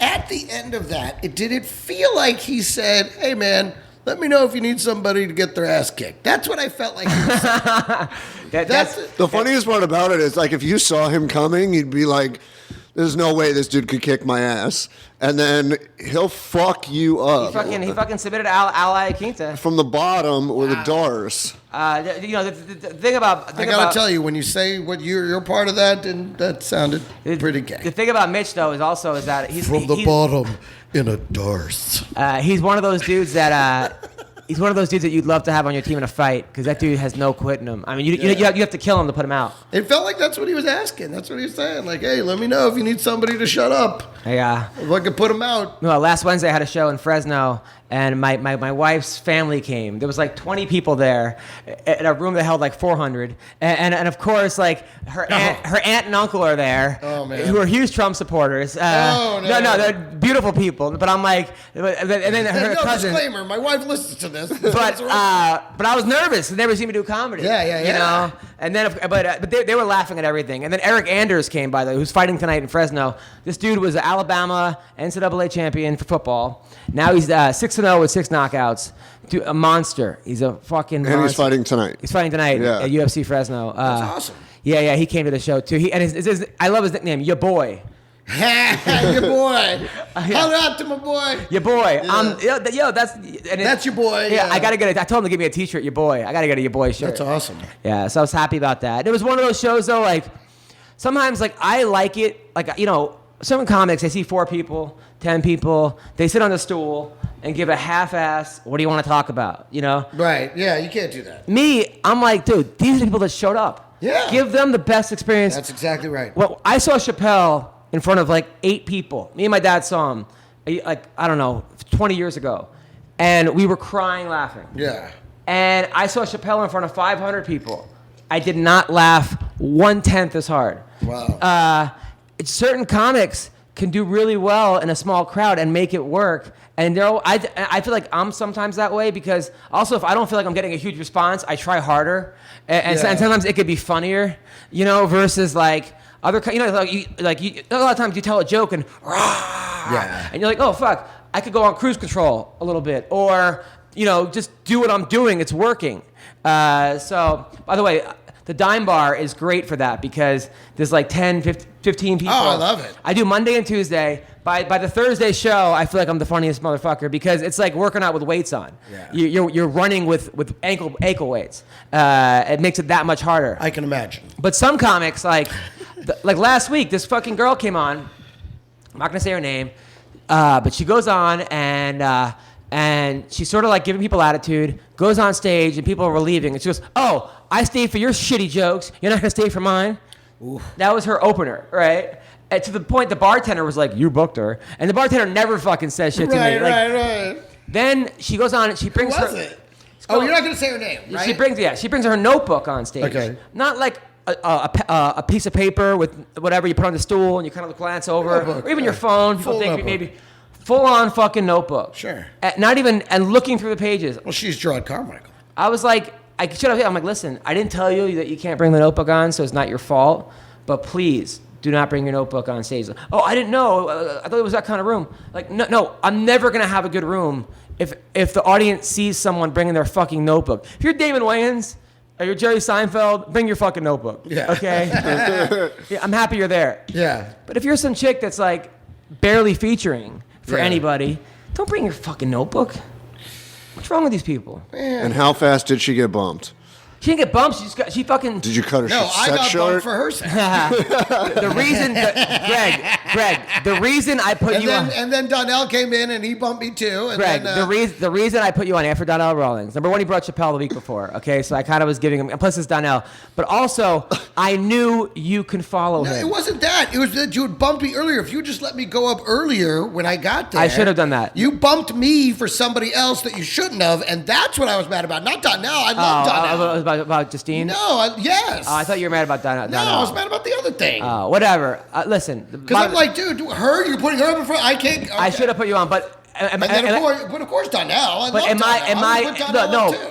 at the end of that, did it feel like he said, hey, man, let me know if you need somebody to get their ass kicked? That's what I felt like he was saying. That's The funniest part about it is, like, if you saw him coming, you'd be like, there's no way this dude could kick my ass. And then he'll fuck you up. He fucking submitted Ally Quinta. From the bottom or the doors. The thing about... I gotta tell you, when you say what you're part of that, and that sounded pretty gay. The thing about Mitch, though, is that he's... From the bottom in a darth. He's one of those dudes that... He's one of those dudes that you'd love to have on your team in a fight because that dude has no quit in him. I mean, you have to kill him to put him out. It felt like that's what he was asking. That's what he was saying. Like, hey, let me know if you need somebody to shut up. Yeah. If I could put him out. No, last Wednesday I had a show in Fresno, and my wife's family came. There was like 20 people there in a room that held like 400. And of course, like her aunt and uncle are there, who are huge Trump supporters. No, they're beautiful people. But I'm like, and then her cousin. Disclaimer, my wife listens to this. But I was nervous. They never seen me do comedy. Yeah. You know. And then, but they were laughing at everything. And then Eric Anders came, by the way, who's fighting tonight in Fresno. This dude was an Alabama NCAA champion for football. Now he's 6-0 with 6 knockouts. Dude, a monster. He's a fucking monster. And he's fighting tonight. He's fighting tonight at UFC Fresno. That's awesome. Yeah, he came to the show too. I love his nickname, Ya Boy. Your boy. Holler out to my boy. Your boy. Yeah. That's your boy. Yeah, I told him to give me a t-shirt, Your Boy. I got to get a Your Boy shirt. That's awesome. Yeah, so I was happy about that. It was one of those shows, though, like, sometimes, like, I like it. Like, you know, some comics, I see 4 people, 10 people. They sit on the stool and give a half-ass, what do you want to talk about, you know? Right. Yeah, you can't do that. Me, I'm like, dude, these are the people that showed up. Yeah. Give them the best experience. That's exactly right. Well, I saw Chappelle in front of, like, 8 people. Me and my dad saw him, like, I don't know, 20 years ago. And we were crying laughing. Yeah. And I saw Chappelle in front of 500 people. I did not laugh 1/10 as hard. Wow. Certain comics can do really well in a small crowd and make it work. And I feel like I'm sometimes that way because also if I don't feel like I'm getting a huge response, I try harder. And sometimes it could be funnier, you know, versus like other, you know, a lot of times you tell a joke and and you're like, oh fuck, I could go on cruise control a little bit, or you know, just do what I'm doing. It's working. So, by the way, the Dime Bar is great for that because there's like 10, 15 people. Oh, I love it. I do Monday and Tuesday. By the Thursday show, I feel like I'm the funniest motherfucker because it's like working out with weights on. Yeah. You're running with ankle weights. It makes it that much harder. I can imagine. But some comics, like last week, this fucking girl came on. I'm not gonna say her name. But she goes on and she's sort of like giving people attitude, goes on stage and people were leaving. And she goes, "Oh, I stayed for your shitty jokes. You're not going to stay for mine?" Oof. That was her opener, right? And to the point the bartender was like, "You booked her." And the bartender never fucking says shit to me. Right. Then she goes on and she brings Who was her... it? Oh, you're not going to say her name, right? She brings her notebook on stage. Okay. Not like a piece of paper with whatever you put on the stool and you kind of glance over, Notebook, or even your phone. People full think notebook. maybe full on fucking notebook. Sure. Not even and looking through the pages. Well, she's Gerard Carmichael. I was like, I should have. I'm like, listen, I didn't tell you that you can't bring the notebook on, so it's not your fault. But please do not bring your notebook on stage. Oh, I didn't know. I thought it was that kind of room. Like, no, I'm never gonna have a good room if the audience sees someone bringing their fucking notebook. If you're Damon Wayans or you're Jerry Seinfeld, bring your fucking notebook. Yeah. Okay. Yeah, I'm happy you're there. Yeah. But if you're some chick that's like barely featuring for anybody, don't bring your fucking notebook. What's wrong with these people? And how fast did she get bumped? She didn't get bumped. She fucking. Did you cut her No, I set got short? bumped for her set. The reason, Greg, the reason I put you on. And then Donnell came in and he bumped me too. And Greg, then, the reason I put you on after Donnell Rawlings, number one, he brought Chappelle the week before, okay? So I kind of was giving him, and plus it's Donnell. But also, I knew you can follow No, him. it wasn't that. It was that you had bumped me earlier. If you just let me go up earlier when I got there. I should have done that. You bumped me for somebody else that you shouldn't have, and that's what I was mad about. Not Donnell. I love Donnell. It was about Justine? No, yes. I thought you were mad about Donnell. No, I was mad about the other thing. Whatever. Listen. Because I'm like, dude, her, you're putting her up in front. I can't. Okay. I should have put you on, but. Of course, Donnell. But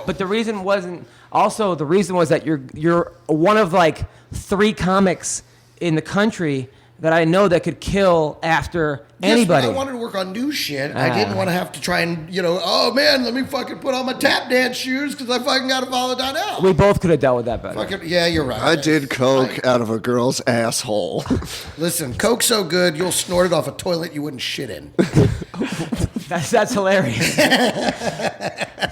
but the reason wasn't. Also, the reason was that you're one of like 3 comics in the country that I know that could kill after anybody. I wanted to work on new shit. I didn't want to have to try and, oh man, let me fucking put on my tap dance shoes because I fucking got to follow Donnell. We both could have dealt with that better. Yeah, you're right. I did coke out of a girl's asshole. Listen, coke's so good, you'll snort it off a toilet you wouldn't shit in. That's hilarious.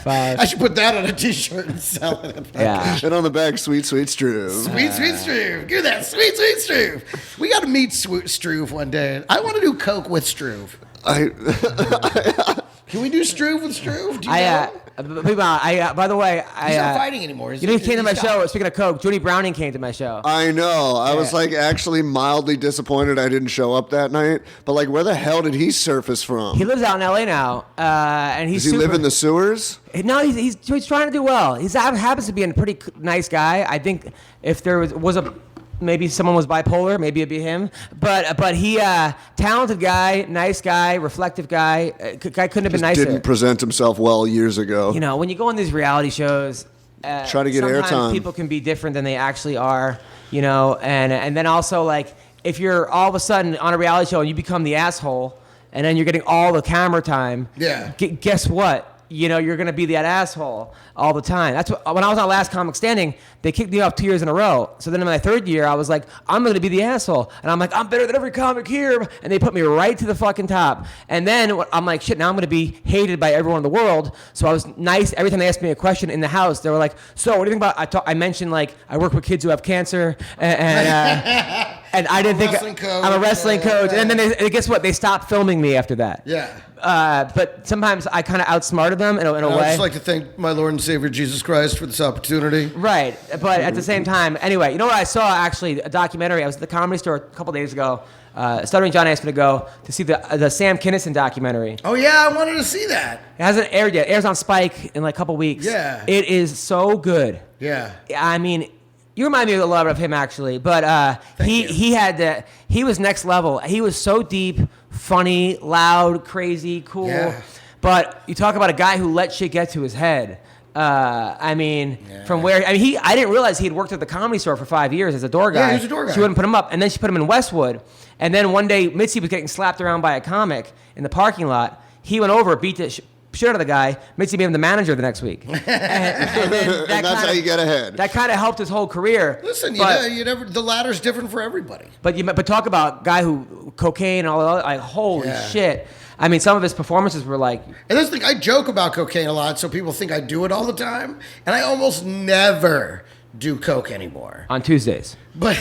I should put that on a t-shirt and sell it. Yeah. And on the back, sweet, sweet Struve. Sweet Struve. Give that sweet Struve. We got to meet Struve one day. I want to do coke with Struve. Can we do Struve with Struve? Do you know? By the way, he's not fighting anymore. He came to my show. Speaking of coke, Judy Browning came to my show. I know. I was like actually mildly disappointed I didn't show up that night. But like, where the hell did he surface from? He lives out in L.A. now, and he's. Does he live in the sewers? No, he's trying to do well. He happens to be a pretty nice guy. I think if there was a. Maybe someone was bipolar. Maybe it'd be him. But he, talented guy, nice guy, reflective guy. Guy couldn't have been nicer. Didn't present himself well years ago. When you go on these reality shows, try to get sometimes airtime. People can be different than they actually are. And then also like if you're all of a sudden on a reality show and you become the asshole, and then you're getting all the camera time. Yeah. Guess what? You're going to be that asshole all the time. That's what, when I was on Last Comic Standing, they kicked me off 2 years in a row. So then in my 3rd year, I was like, I'm going to be the asshole. And I'm like, I'm better than every comic here. And they put me right to the fucking top. And then I'm like, shit, now I'm going to be hated by everyone in the world. So I was nice. Every time they asked me a question in the house, they were like, so what do you think about, I mentioned like, I work with kids who have cancer. And I didn't think I'm a wrestling coach. And then guess what? They stopped filming me after that. Yeah. But sometimes I kind of outsmarted them in a way. I'd just like to thank my Lord and Savior Jesus Christ for this opportunity. Right, but at the same time, anyway, you know what I saw actually, a documentary. I was at the Comedy Store a couple days ago. Stuttering John asked me to go to see the Sam Kinison documentary. Oh yeah, I wanted to see that. It hasn't aired yet. It airs on Spike in like a couple weeks. Yeah. It is so good. Yeah. I mean, you remind me a lot of him actually, but he was next level. He was so deep, funny, loud, crazy, cool. Yeah. But you talk about a guy who let shit get to his head. I didn't realize he had worked at the Comedy Store for 5 years as a door guy. Yeah, he was a door guy. She wouldn't put him up, and then she put him in Westwood. And then one day, Mitzi was getting slapped around by a comic in the parking lot. He went over, beat the shit out of the guy. Mitzi made him the manager the next week. And that's how you get ahead. That kind of helped his whole career. Listen, the ladder's different for everybody. But talk about guy who cocaine and all that. Like, holy shit. I mean, some of his performances were like... And that's the thing, I joke about cocaine a lot, so people think I do it all the time. And I almost never do coke anymore. On Tuesdays. But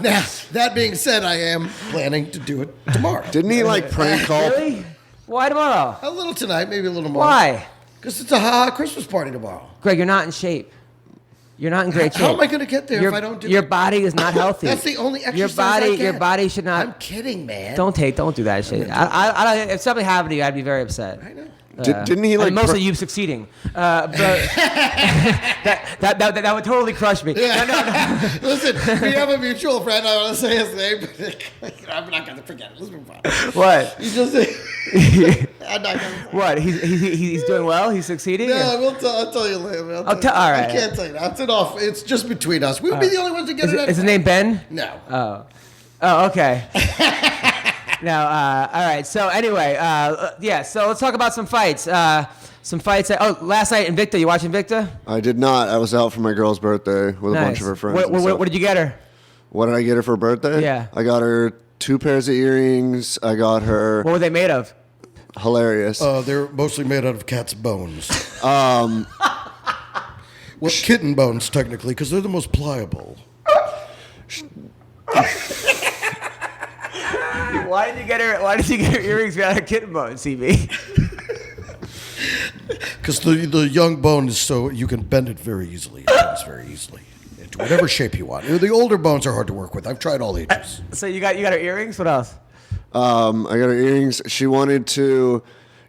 now, that being said, I am planning to do it tomorrow. Didn't he like prank call? Really? Why tomorrow? A little tonight, maybe a little more. Why? Because it's a Christmas party tomorrow. Greg, you're not in shape. You're not in great shape. How am I going to get there if I don't do Your that? body is not healthy. That's the only exercise I get. Your body should not. I'm kidding, man. Don't do that shit. If something happened to you, I'd be very upset. I know. Didn't he like mostly you succeeding? But that would totally crush me. Yeah. No. Listen, we have a mutual friend. I want to say his name, but I'm not going to forget it. Let's move on. What? You just I'm not going to. What? He's doing well. He's succeeding. No, Or- I'll tell you later. all right. I can't tell you that. It's just between us. We would be the only ones to get it. Is his name Ben? No. Oh, okay. Now, all right. So anyway, yeah. So let's talk about some fights. Last night Invicta. You watch Invicta? I did not. I was out for my girl's birthday with a bunch of her friends. What did you get her? What did I get her for her birthday? Yeah. I got her 2 pairs of earrings. I got her What were they made of? hilarious. They're mostly made out of cat's bones. Well, kitten bones, technically, because they're the most pliable. Why did you get her earrings out of kitten bones, CB? Because the young bone is so you can bend it very easily. It bends very easily into whatever shape you want. The older bones are hard to work with. I've tried all ages. So you got her earrings. What else? I got her earrings. She wanted to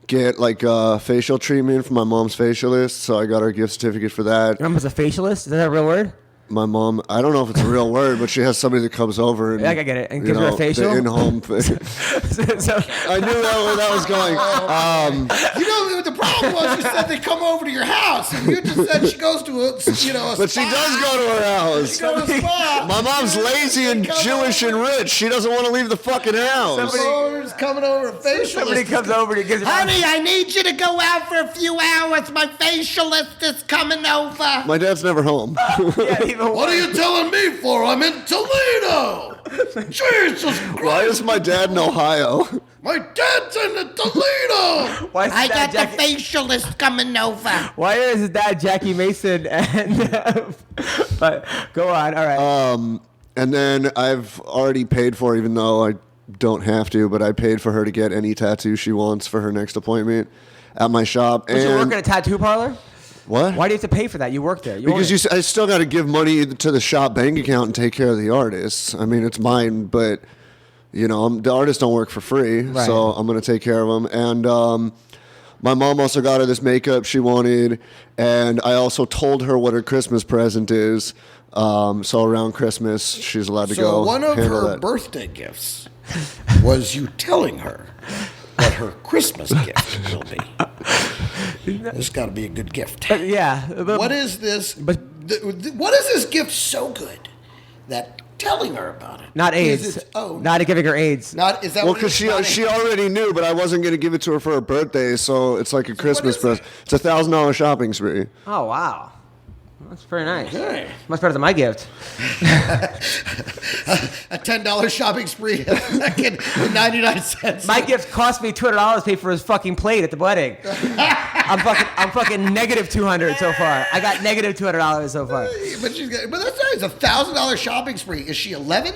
get like a facial treatment from my mom's facialist, so I got her a gift certificate for that. Your mom was a facialist. Is that a real word? My mom, I don't know if it's a real word, but she has somebody that comes over and Yeah, I get it. And gives her a facial? the in-home thing. So, I knew where that was going. You know, the problem was you said they come over to your house, and you just said she goes to a But spa. she does go to her house. She goes to a spa. My mom's lazy and Jewish and rich. She doesn't want to leave the fucking house. Somebody's coming over a facialist. somebody comes over and gives her. Honey, I need you to go out for a few hours. My facialist is coming over. My dad's never home. Yeah, even What are you telling me for? I'm in Toledo. Jesus Christ. Why is my dad in Ohio? My dad's in Toledo. Why is his I dad got the Jackie? facialist coming over. Why is his dad Jackie Mason? And but go on. All right. And then I've already paid for, even though I don't have to, but I paid for her to get any tattoo she wants for her next appointment at my shop. Did you work at a tattoo parlor? What? Why do you have to pay for that? You work there. Because I still got to give money to the shop bank account and take care of the artists. I mean, it's mine, but the artists don't work for free, Right. so I'm going to take care of them. And my mom also got her this makeup she wanted, and I also told her what her Christmas present is. So around Christmas, she's allowed to go. So one of handle her that. birthday gifts was you telling her what her Christmas gift will be. This got to be a good gift. Yeah. But, What is this? But- What is this gift so good that telling her about it? not is AIDS. its own? Not giving her AIDS. Not is that Well, what it because is? she already knew, but I wasn't going to give it to her for her birthday, so it's like a Christmas is present. It's a $1,000 shopping spree. Oh wow. That's very nice. Okay. Much better than my gift. A $10 shopping spree, fucking 99 cents. My gift cost me $200 to pay for his fucking plate at the wedding. I'm fucking negative $200 so far. I got negative $200 so far. But that's nice. A $1,000 shopping spree. Is she 11?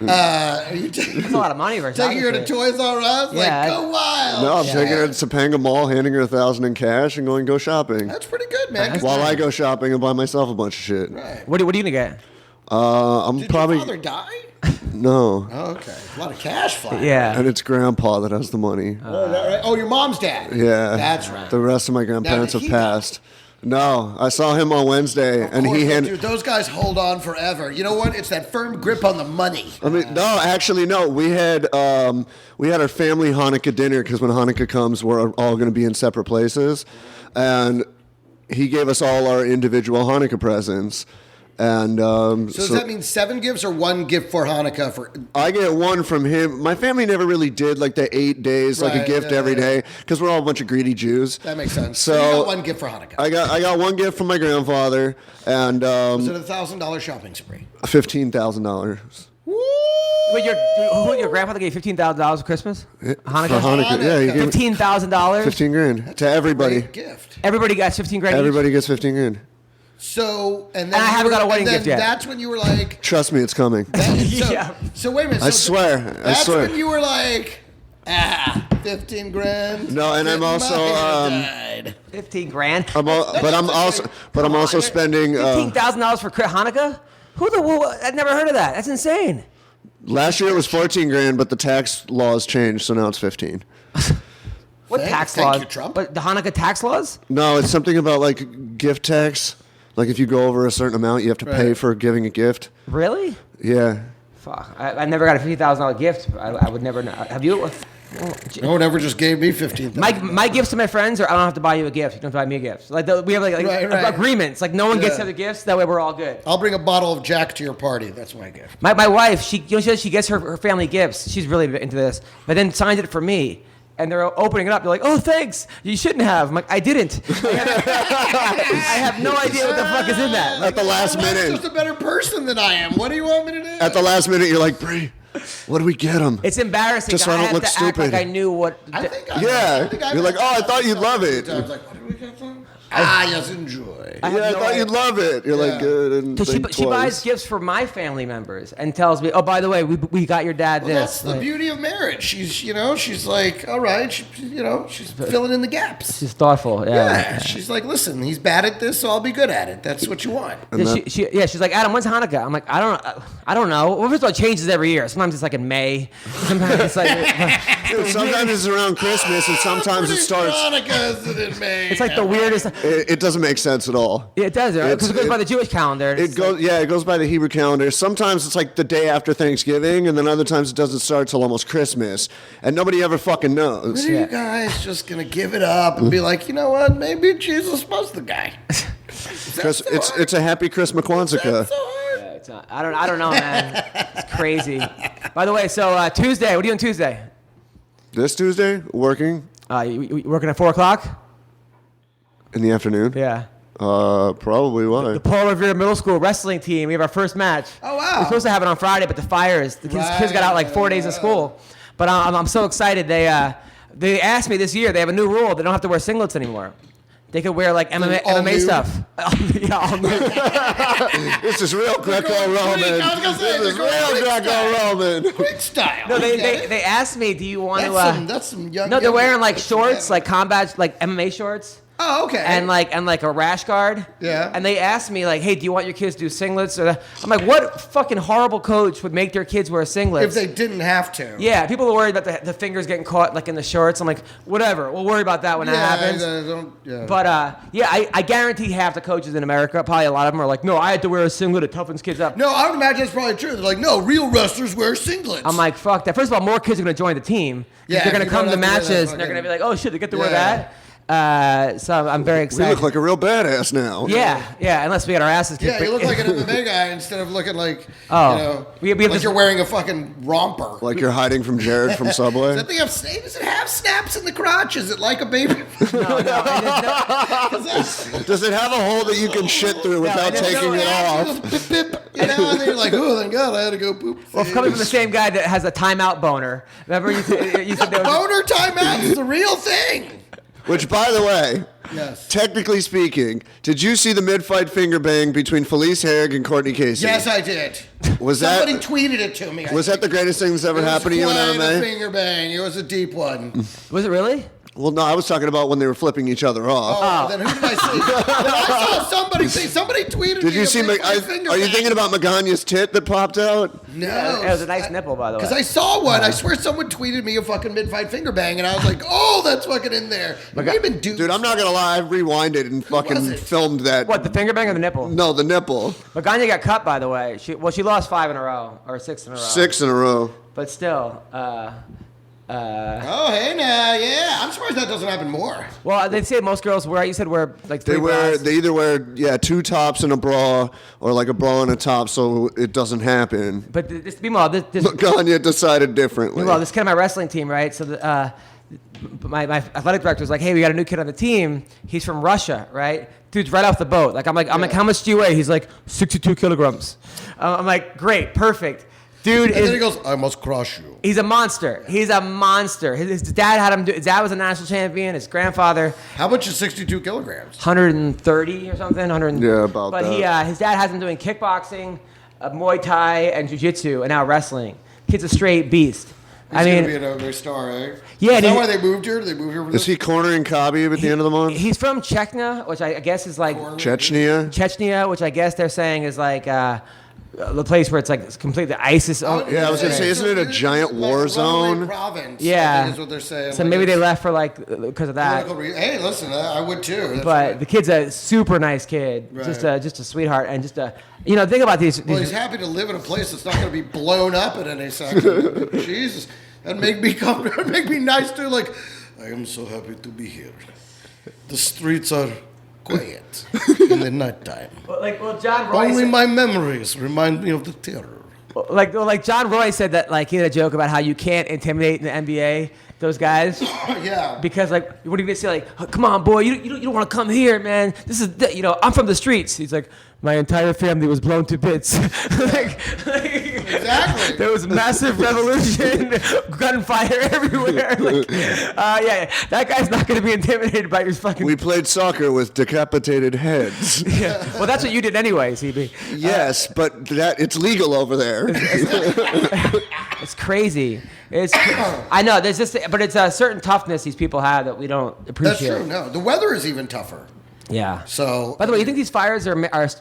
Are you That's a lot of money for a taking her to shopping Toys R Us? Yeah, Like, go wild. No, I'm taking her to Topanga Mall, handing her $1,000 in cash, and going go shopping. That's pretty good, man. Good While job. I go shopping and buy myself a bunch of shit. Right. What are you gonna get? I'm Did probably your father die? no, Oh, okay. A lot of cash flying. Yeah. and it's Grandpa that has the money. Oh, is that right? Oh, your mom's dad. Yeah, That's right. The rest of my grandparents Now, did have he die? passed. No, I saw him on Wednesday, and he handed. Dude, those guys hold on forever. You know what? It's that firm grip on the money. I mean, no, actually, no. We had our family Hanukkah dinner because when Hanukkah comes, we're all going to be in separate places, and he gave us all our individual Hanukkah presents. And So does that mean 7 gifts or 1 gift for Hanukkah? For I get one from him. My family never really did like the 8 days, like a Right, gift yeah, every yeah. day, because we're all a bunch of greedy Jews. That makes sense. So you got 1 gift for Hanukkah. I got one gift from my grandfather and Was it a $1,000 shopping spree? $15,000 Wait, your grandfather gave $15,000 for Christmas? for Hanukkah? Hanukkah. Yeah, he gave $15,000. $15,000 to everybody. Great gift. Everybody got 15 grand. Everybody gets $15,000. So and I haven't got a wedding and then gift yet. That's when you were like, Trust me, it's coming. Yeah. So wait a minute. I so swear. That's when you were like, 15 grand. No, and I'm also, died. 15 grand. but I'm also spending. $15,000 for Hanukkah? I've never heard of that. That's insane. Last year it was 14 grand, but the tax laws changed, so now it's 15. What tax thank laws? you, Trump. But the Hanukkah tax laws? No, it's something about like gift tax. Like if you go over a certain amount, you have to pay for giving a gift. Really? Yeah. Fuck. I never got a $50,000 gift. I would never know. Have you? No one ever just gave me 15. My gifts to my friends are I don't have to buy you a gift. You don't have to buy me a gift. Like we have Right. agreements. Like no one gets other gifts. That way we're all good. I'll bring a bottle of Jack to your party. That's my gift. My wife, she says she gets her family gifts. She's really into this, but then signs it for me. And they're opening it up. They're like, "Oh, thanks. You shouldn't have." I'm like, "I didn't. I have no idea what the fuck is in that." At the last That's minute. just a better person than I am. What do you want me to do? At the last minute, you're like, Bree, what do we get him? It's embarrassing. Just so I I don't have look to act like stupid. I knew what. I think I Yeah. You're like, oh, I thought you'd love it. I was like, what did we get from? Yes, enjoy. I have Yeah, I no thought idea. you'd love it. You're like, good. And So she think buys twice. gifts for my family members and tells me, "Oh, by the way, we got your dad Well, that's this." the beauty of marriage. She's like, all right, she's filling in the gaps. She's thoughtful. Yeah, she's like, listen, he's bad at this, so I'll be good at it. That's what you want. She's like, "Adam, when's Hanukkah?" I'm like, I don't know. Well, first of all, it changes every year. Sometimes it's like in May. Sometimes it's like Dude, sometimes it's around Christmas, and sometimes it starts. Hanukkah is in May. it's like the weirdest. It doesn't make sense at all. Yeah, it does, because it goes by the Jewish calendar. It goes, it goes by the Hebrew calendar. Sometimes it's like the day after Thanksgiving, and then other times it doesn't start till almost Christmas, and nobody ever fucking knows. When are you guys just gonna give it up and be like, you know what? Maybe Jesus was the guy. Because it's a happy Christmas Kwanzaa. I don't know, man. It's crazy. By the way, so Tuesday, what are you doing Tuesday? This Tuesday, working You working at 4:00? in the afternoon. Yeah. Probably why. The Paul Revere Middle School wrestling team. We have our first match. Oh, wow. We're supposed to have it on Friday, but the fires. The kids got out like 4 days of school. But I'm so excited. They asked me this year. They have a new rule. They don't have to wear singlets anymore. They could wear like MMA all nude? stuff. Yeah, all nude. This is real Greco-Roman. I was gonna say, This is they're going real Greek Greco-Roman. Greek style. No, I get it. they asked me, do you want to? That's some young. No, they're young- wearing like that's shorts, some- like combat, like MMA shorts. Oh, okay. And like a rash guard. Yeah. And they asked me like, "Hey, do you want your kids to do singlets?" Or that? I'm like, "What fucking horrible coach would make their kids wear singlets?" if they didn't have to. Yeah, people are worried about the fingers getting caught like in the shorts. I'm like, whatever. We'll worry about that when that happens. Yeah. But I guarantee half the coaches in America, probably a lot of them, are like, "No, I had to wear a singlet. It toughens kids up." No, I would imagine that's probably true. They're like, no, real wrestlers wear singlets. I'm like, fuck that. First of all, more kids are going to join the team. Yeah, They're going if to you come to don't have to wear that matches and they're going to fucking- be like, "Oh shit, they get to wear Yeah. that." So I'm very We excited. look like a real badass now. Yeah, unless we get our asses kicked. yeah, you look like an MMA guy instead of looking like, Oh. We have like this- you're wearing a fucking romper. Like you're hiding from Jared from Subway. Does that thing have, does it have snaps in the crotch? Is it like a baby? No. Does it have a hole that you can shit through without taking it off? Bip, bip, you know, and then you're like, oh, thank God, I had to go poop. Well, coming from the same guy that has a timeout boner. Remember you said there was Boner timeout is the real thing. Which, by the way, Yes. technically speaking, did you see the mid-fight finger bang between Felice Herrig and Courtney Casey? Yes, I did. Was Somebody that tweeted it to me. was that the greatest thing that's ever happened to you in Quite a MMA? finger bang. It was a deep one. Was it really? Well, no, I was talking about when they were flipping each other off. Oh, then who did I see? Then I saw somebody say, somebody tweeted Did me you a see? big finger Are you bang. thinking about Magana's tit that popped out? No. It was a nice nipple, by the way. Because I saw one. I swear someone tweeted me a fucking mid-fight finger bang, and I was like, oh, that's fucking in there. It may have been dudes. Dude, I'm not gonna lie. I rewinded and was fucking it? filmed that. What, the finger bang or the nipple? No, the nipple. Magana got cut, by the way. She lost 5 in a row or 6 in a row. 6 in a row. But still, Oh, hey now, yeah. I'm surprised that doesn't happen more. well, they say most girls wear. You said wear like 3 They bras. either wear 2 tops and a bra, or like a bra and a top, so it doesn't happen. But meanwhile, this Magana decided differently. meanwhile, this kid on my wrestling team, right? So my athletic director was like, "Hey, we got a new kid on the team. He's from Russia, right? Dude's right off the boat. Like I'm like, how much do you weigh? He's like 62 kilograms. I'm like, great, perfect. Dude And then he is goes, I must crush you. he's a monster. He's a monster. His dad had him do. His dad was a national champion. His grandfather, How much is 62 kilograms? 130 or something. 100. Yeah, about but that. His dad has him doing kickboxing, Muay Thai, and jiu-jitsu, and now wrestling. Kid's a straight beast. He's going to be an ugly star, eh? Yeah, Is that dude. why they moved here? They moved here for Is this? he cornering Khabib at the end of the month? He's from Chechnya, which I guess is like Chechnya? which I guess they're saying is like the place where it's like it's completely ISIS. Yeah, I was gonna say, isn't it a giant war zone? Province, Yeah. I think is what they're saying. So Like, maybe they it's left for like because of that. political Hey, listen, I would too. That's But right. the kid's a super nice kid, Right. just a sweetheart, and just a think about these. Well, he's happy to live in a place that's not going to be blown up at any second. Jesus, that make me comfortable. Make me nice too. Like, I am so happy to be here. The streets are quiet in the nighttime. John Roy. Only said, my memories remind me of the terror. like John Roy said that like he had a joke about how you can't intimidate in the NBA those guys Yeah. because like what do you say like oh, come on boy you don't want to come here man this is I'm from the streets. He's like my entire family was blown to bits. Exactly. There was massive revolution, gunfire everywhere. Yeah, that guy's not going to be intimidated by your fucking. We played soccer with decapitated heads. Yeah. Well, that's what you did anyway, CB. Yes, but it's legal over there. It's crazy. I know there's just, but it's a certain toughness these people have that we don't That's appreciate. true. No, the weather is even tougher. Yeah. So. By the way, you think these fires are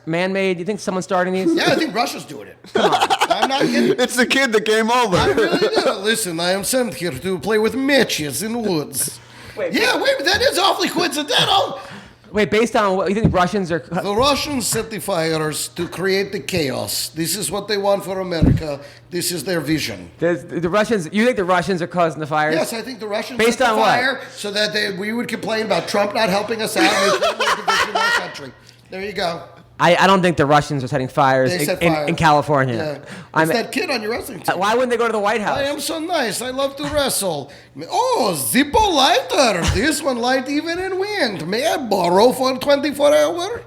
man-made? You think someone's starting these? Yeah, I think Russia's doing it. I'm not kidding. It's the kid that came I over. really do. Listen, I am sent here to play with Mitches in the woods. Wait, That is awfully coincidental. Wait, based on what you think Russians are? The Russians set the fires to create the chaos. This is what they want for America. This is their vision. The Russians. You think the Russians are causing the fires? Yes, I think the Russians Based set the on what? fire so that we would complain about Trump not helping us out and create division in our country. There you go. I don't think the Russians are setting fires They set fire. in California. Yeah. It's that kid on your wrestling team. Why wouldn't they go to the White House? I am so nice. I love to wrestle. Oh, Zippo lighter. This one light even in wind. May I borrow for 24 hours?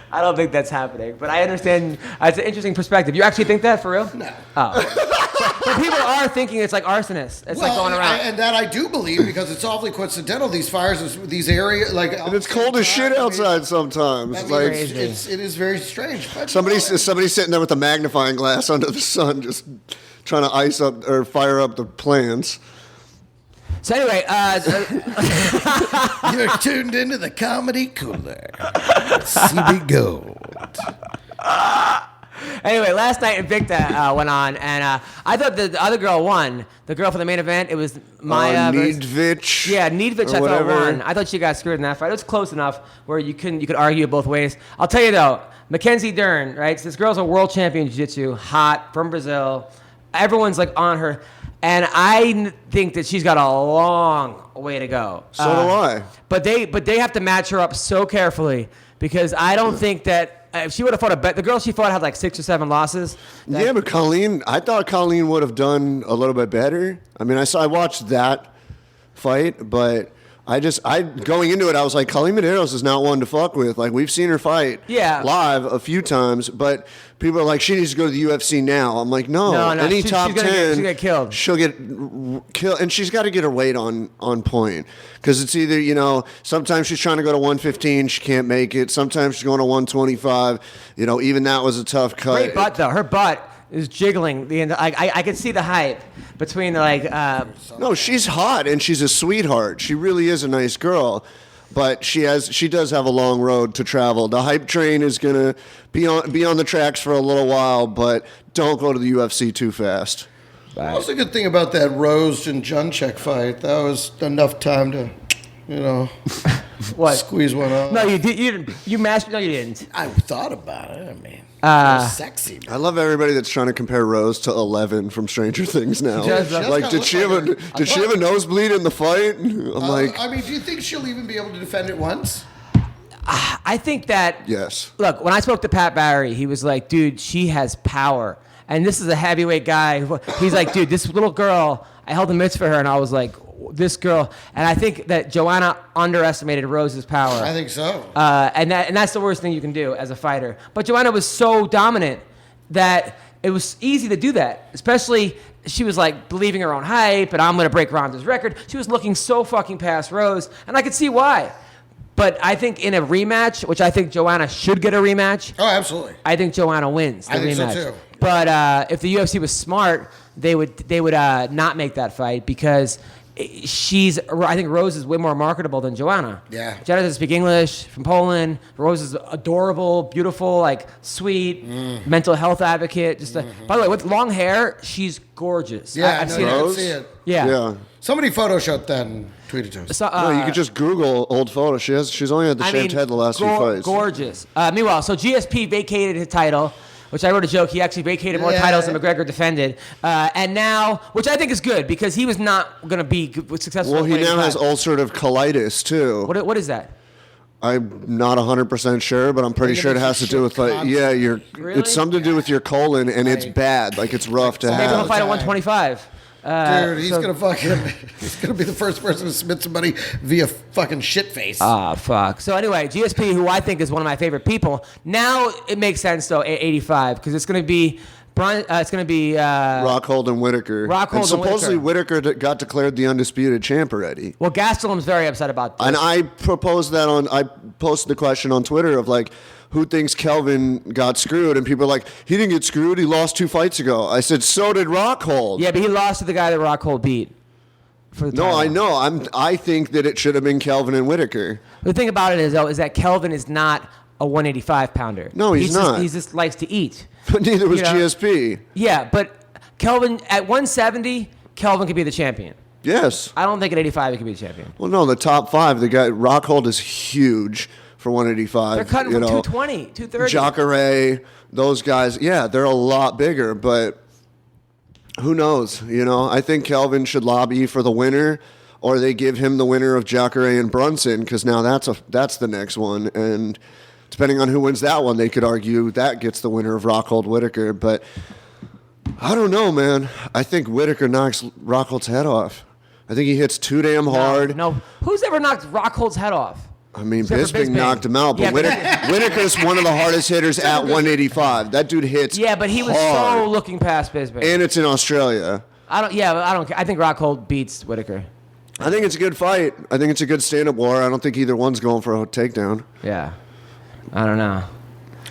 I don't think that's happening, but I understand. It's an interesting perspective. You actually think that for real? No. Oh. But people are thinking it's like arsonists. It's like going around. And that I do believe because it's awfully coincidental. These fires, these areas, like And it's cold as shit outside sometimes. It Like is very strange. But somebody's sitting there with a magnifying glass under the sun, just trying to ice up or fire up the plants. So anyway, you're tuned into the Comedy Cooler. CB Gold. Anyway, last night Invicta went on, and I thought the other girl won. The girl for the main event, it was Maya. Needvich. Yeah, Needvich, I thought won. I thought she got screwed in that fight. It was close enough where you could argue both ways. I'll tell you though, Mackenzie Dern, right? So this girl's a world champion in jiu-jitsu, hot from Brazil. Everyone's like on her, and I think that she's got a long way to go. So do I. But they have to match her up so carefully because I don't think that. If she would have fought the girl she fought had like 6 or 7 losses. Yeah, but I thought Colleen would have done a little bit better. I mean, I watched that fight, but going into it, I was like, Colleen Medeiros is not one to fuck with. Like, we've seen her fight live a few times, but people are like, she needs to go to the UFC now. I'm like, no. Any top 10, she'll get killed. She'll get killed, and she's got to get her weight on point. Because it's either, sometimes she's trying to go to 115, she can't make it. Sometimes she's going to 125. Even that was a tough cut. Great butt, though. Her butt is jiggling. I could see the hype between No, she's hot and she's a sweetheart. She really is a nice girl, but she does have a long road to travel. The hype train is gonna be on the tracks for a little while, but don't go to the UFC too fast. What's the good thing about that Rose and Junchek fight? That was enough time to, What? squeeze one out. No, you didn't. You mashed. No, you didn't. I thought about it. I mean, it was sexy. I love everybody that's trying to compare Rose to 11 from Stranger Things now. Just- Like, did she have a nosebleed in the fight? I'm like, I mean, do you think she'll even be able to defend it once? I think that. yes. Look, when I spoke to Pat Barry, he was like, "Dude, she has power." And this is a heavyweight guy. He's like, "Dude, this little girl, I held a mitts for her," and I was like, "This girl." And I think that Joanna underestimated Rose's power. I think so. And that's the worst thing you can do as a fighter. But Joanna was so dominant that it was easy to do that, especially she was like believing her own hype, and I'm going to break Ronda's record. She was looking so fucking past Rose, and I could see why. But I think in a rematch, which I think Joanna should get a rematch. Oh, absolutely. I think Joanna wins the I think so, rematch. too. But if the UFC was smart, they would not make that fight because I think Rose is way more marketable than Joanna. Yeah. Joanna doesn't speak English, from Poland. Rose is adorable, beautiful, like sweet, mental health advocate. By the way, with long hair, she's gorgeous. Yeah, I've no, seen you her. can see it. Yeah. Yeah. Somebody photoshopped that and tweeted to us. So, No, you could just Google old photos. She's only had the shaved head the last few fights. Gorgeous. Meanwhile, so GSP vacated his title, which I wrote a joke. He actually vacated more titles than McGregor defended. And now, which I think is good because he was not going to be successful. Well, he now has ulcerative colitis too. What is that? I'm not 100% sure, but I'm pretty sure it has to do with like, yeah, Really? it's something to do with your colon, and it's bad. Like it's rough to Maybe he'll have. fight at 125. Dude, he's gonna be the first person to submit somebody via fucking shit face. Ah, fuck. So anyway, GSP, who I think is one of my favorite people, now it makes sense though. 85 because it's gonna be. Rockhold and Whitaker. Rockhold and and supposedly Whitaker got declared the undisputed champ already. Well, Gastelum's very upset about this. And I posted the question on Twitter of like, who thinks Kelvin got screwed? And people are like, he didn't get screwed. He lost 2 fights ago. I said, so did Rockhold. Yeah, but he lost to the guy that Rockhold beat. For the No, title. I know. I think that it should have been Kelvin and Whitaker. The thing about it is that Kelvin is not a 185 pounder. No, he's not. He just likes to eat. But neither was You know? GSP. Yeah, but Kelvin at 170, Kelvin could be the champion. Yes. I don't think at 85 he could be the champion. Well, no, the top 5, the guy Rockhold is huge for 185. They're cutting from 220, 230. Jacare, those guys, yeah, they're a lot bigger, but who knows? I think Kelvin should lobby for the winner, or they give him the winner of Jacare and Brunson, because now that's the next one, and depending on who wins that one, they could argue that gets the winner of Rockhold Whitaker, but I don't know, man. I think Whitaker knocks Rockhold's head off. I think he hits too damn hard. No. Who's ever knocked Rockhold's head off? I mean, Except for Bisping knocked him out, but Yeah, Whitaker's one of the hardest hitters at 185. That dude hits Yeah, but he was hard. so looking past Bisping. And it's in Australia. I don't care. I think Rockhold beats Whitaker. I think it's a good fight. I think it's a good stand-up war. I don't think either one's going for a takedown. Yeah. I don't know.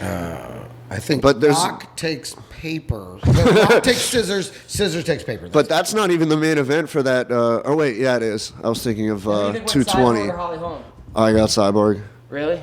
I think But there's- Rock takes paper. Rock takes scissors. Scissors takes paper. But that's not even the main event for that. Oh, wait, yeah, it is. I was thinking of 220. I got Cyborg. Really?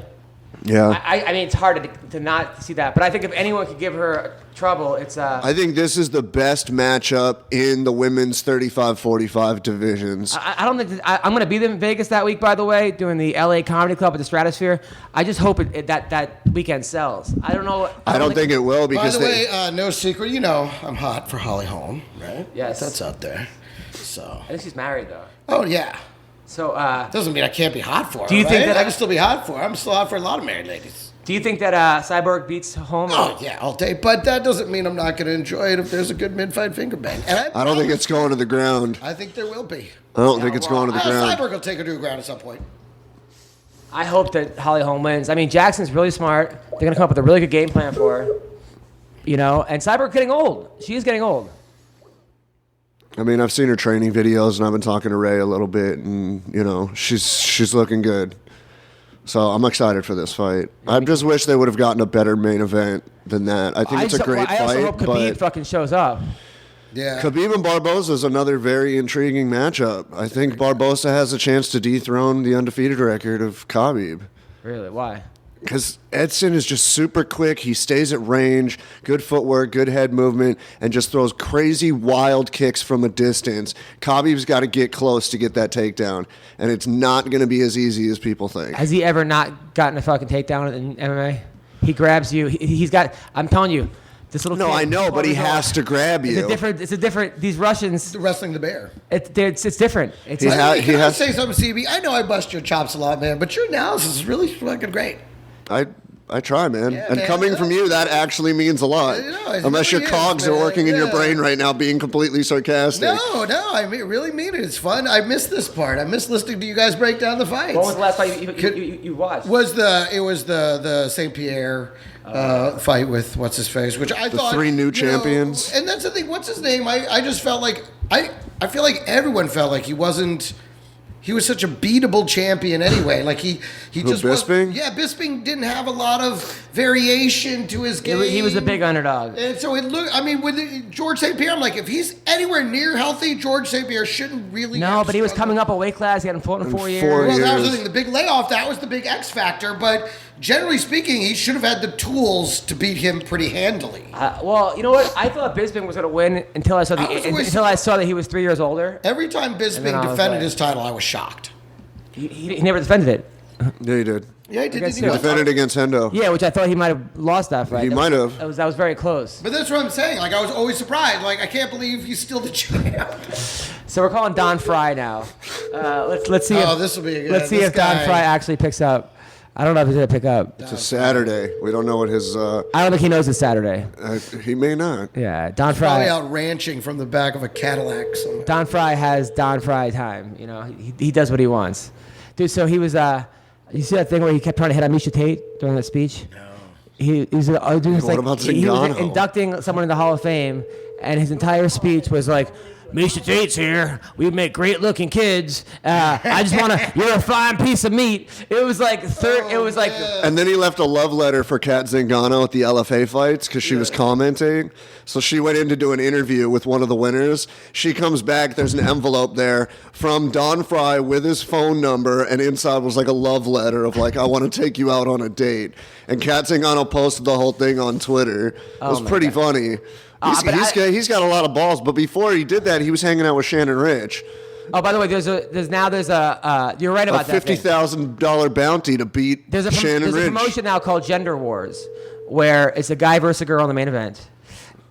Yeah. I mean, it's hard to not see that. But I think if anyone could give her trouble, it's... I think this is the best matchup in the women's 35-45 divisions. I don't think... I'm going to be in Vegas that week, by the way, doing the LA Comedy Club at the Stratosphere. I just hope that weekend sells. I don't know... I don't think it will by because the way, no secret, I'm hot for Holly Holm, right? Yes. That's out there. So. I think she's married, though. Oh yeah. So, doesn't mean I can't be hot for her. Do you think right? that I can still be hot for her? I'm still hot for a lot of married ladies. do you think that Cyborg beats Holm? Oh yeah, all day. But that doesn't mean I'm not going to enjoy it if there's a good mid-fight finger bang. And I don't think it's going to the ground. I think there will be. I don't think it's going to the ground. Cyborg will take her to the ground at some point. I hope that Holly Holm wins. I mean, Jackson's really smart. They're going to come up with a really good game plan for her. And Cyborg's getting old. She is getting old. I mean, I've seen her training videos, and I've been talking to Ray a little bit, and she's looking good. So I'm excited for this fight. I just wish they would have gotten a better main event than that. I think it's a great I also fight, hope Khabib but fucking shows up. Yeah. Khabib and Barboza is another very intriguing matchup. I think Barboza has a chance to dethrone the undefeated record of Khabib. Really? Why? Because Edson is just super quick. He stays at range, good footwork, good head movement, and just throws crazy wild kicks from a distance. Khabib's got to get close to get that takedown, and it's not going to be as easy as people think. Has he ever not gotten a fucking takedown in MMA? He grabs you. He's got. I'm telling you, this little. No, kid, I know, but he 12 years old, has to grab you. It's a different. These Russians. Wrestling the bear. It's different. It's He like, ha- Can I has- say something, CB? I know I bust your chops a lot, man, but your analysis is really fucking great. I try, man. Yeah, and man, coming from you, that actually means a lot. It Unless your really cogs is, are man. working in your Yeah. brain right now, being completely sarcastic. No, I really mean it. It's fun. I miss this part. I miss listening to you guys break down the fights. What was the last fight you watched? It was the St. Pierre fight with what's his face, which I thought 3 new you know, champions. and that's the thing. What's his name? I just felt like I feel like everyone felt like he wasn't. He was such a beatable champion anyway. Like he just Bisping? Bisping didn't have a lot of variation to his game. He was a big underdog. And so it looked. I mean, with George St. Pierre, I'm like, if he's anywhere near healthy, George St. Pierre shouldn't really. No, have but he was struggled. coming up a weight class. He hadn't fought in 4 years. Well, that was the years. thing. The big layoff, that was the big X factor. But generally speaking, he should have had the tools to beat him pretty handily. Well, you know what? I thought Bisping was going to win until I saw that he was 3 years older. Every time Bisping I was defended like- his title, I was shocked. He never defended it. Yeah, he did. Yeah, he did. guess He so. was. Defended against Hendo. Yeah, which I thought he might have lost that fight. He might have. That was very close. But that's what I'm saying. Like, I was always surprised. Like, I can't believe he's still the champ. So we're calling Don Frye now. Let's see. Oh, if, this will be good. Let's see This if Don guy- Frye actually picks up. I don't know if he's gonna pick up. It's a Saturday. We don't know what his. I don't think he knows it's Saturday. He may not. Yeah, Don Probably Frye. out ranching from the back of a Cadillac somewhere. Don Frye has Don Frye time. You know, he does what he wants. Dude, so he was. You see that thing where he kept trying to hit on Misha Tate during that speech? No. He was doing this, What like about he was Zingano? inducting someone in the Hall of Fame, and his entire speech was like, Misha Tate's here. We make great-looking kids. I just want to. You're a fine piece of meat. It was like It was like. And then he left a love letter for Kat Zingano at the LFA fights because she was commenting. So she went in to do an interview with one of the winners. She comes back. There's an envelope there from Don Frye with his phone number, and inside was like a love letter of like, I want to take you out on a date. And Kat Zingano posted the whole thing on Twitter. It was my pretty God. funny. He's got a lot of balls, but before he did that, he was hanging out with Shannon Rich. Oh, by the way, there's a. You're right A about that. thing. $50,000 bounty to beat There's a Shannon Rich. promotion now called Gender Wars, where it's a guy versus a girl in the main event,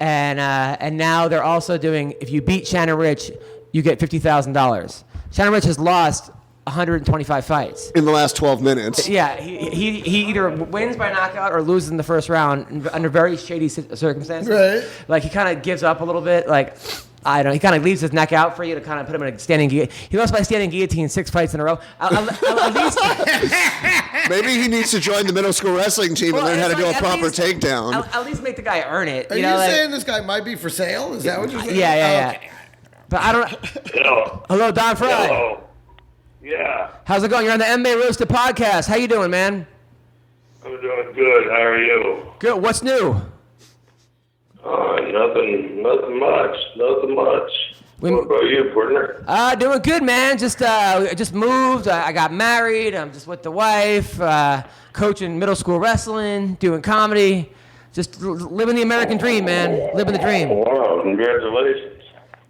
and now they're also doing, if you beat Shannon Rich, you get $50,000. Shannon Rich has lost 125 fights. In the last 12 minutes. Yeah, he either wins by knockout or loses in the first round under very shady circumstances. Right. Like he kind of gives up a little bit. Like I don't know, he kind of leaves his neck out for you to kind of put him in a standing guillotine. He lost by standing guillotine 6 fights in a row. At least. Maybe he needs to join the middle school wrestling team and learn how to do a proper takedown. At least make the guy earn it. Are you saying this guy might be for sale? Is that what you're saying? Yeah. Okay. But I don't. Hello. Hello, Don Frye. Hello. Yeah, How's it going? You're on the NBA Roasted podcast. How you doing, man? I'm doing good. How are you? Good. What's new? Nothing much. What about you, partner? Doing good, man. Just moved. I got married. I'm just with the wife. Coaching middle school wrestling. Doing comedy. Just living the American dream, man. Living the dream. Wow, congratulations.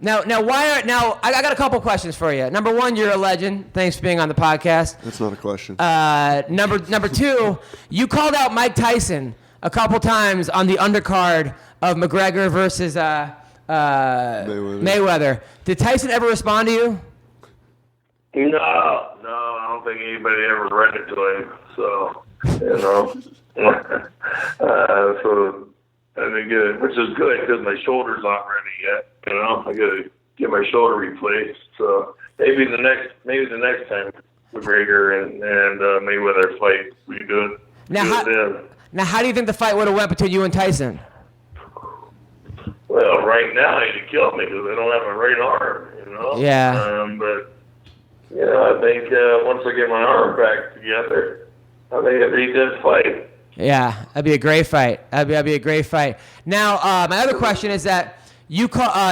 Now, I got a couple questions for you. Number one, you're a legend. Thanks for being on the podcast. That's not a question. Number two, you called out Mike Tyson a couple times on the undercard of McGregor versus Mayweather. Did Tyson ever respond to you? No, I don't think anybody ever read it to him. So, you know. So I didn't get it, which is good because my shoulder's not ready yet. You know, I gotta get my shoulder replaced. So maybe the next time McGregor and Mayweather fight, we good. Now, how do you think the fight would have went between you and Tyson? Well, right now he'd kill me because I don't have a right arm. You know. Yeah. But you know, I think once I get my arm back together, I think it'd be a good fight. Yeah, that'd be a great fight. That'd be a great fight. Now, my other question is that you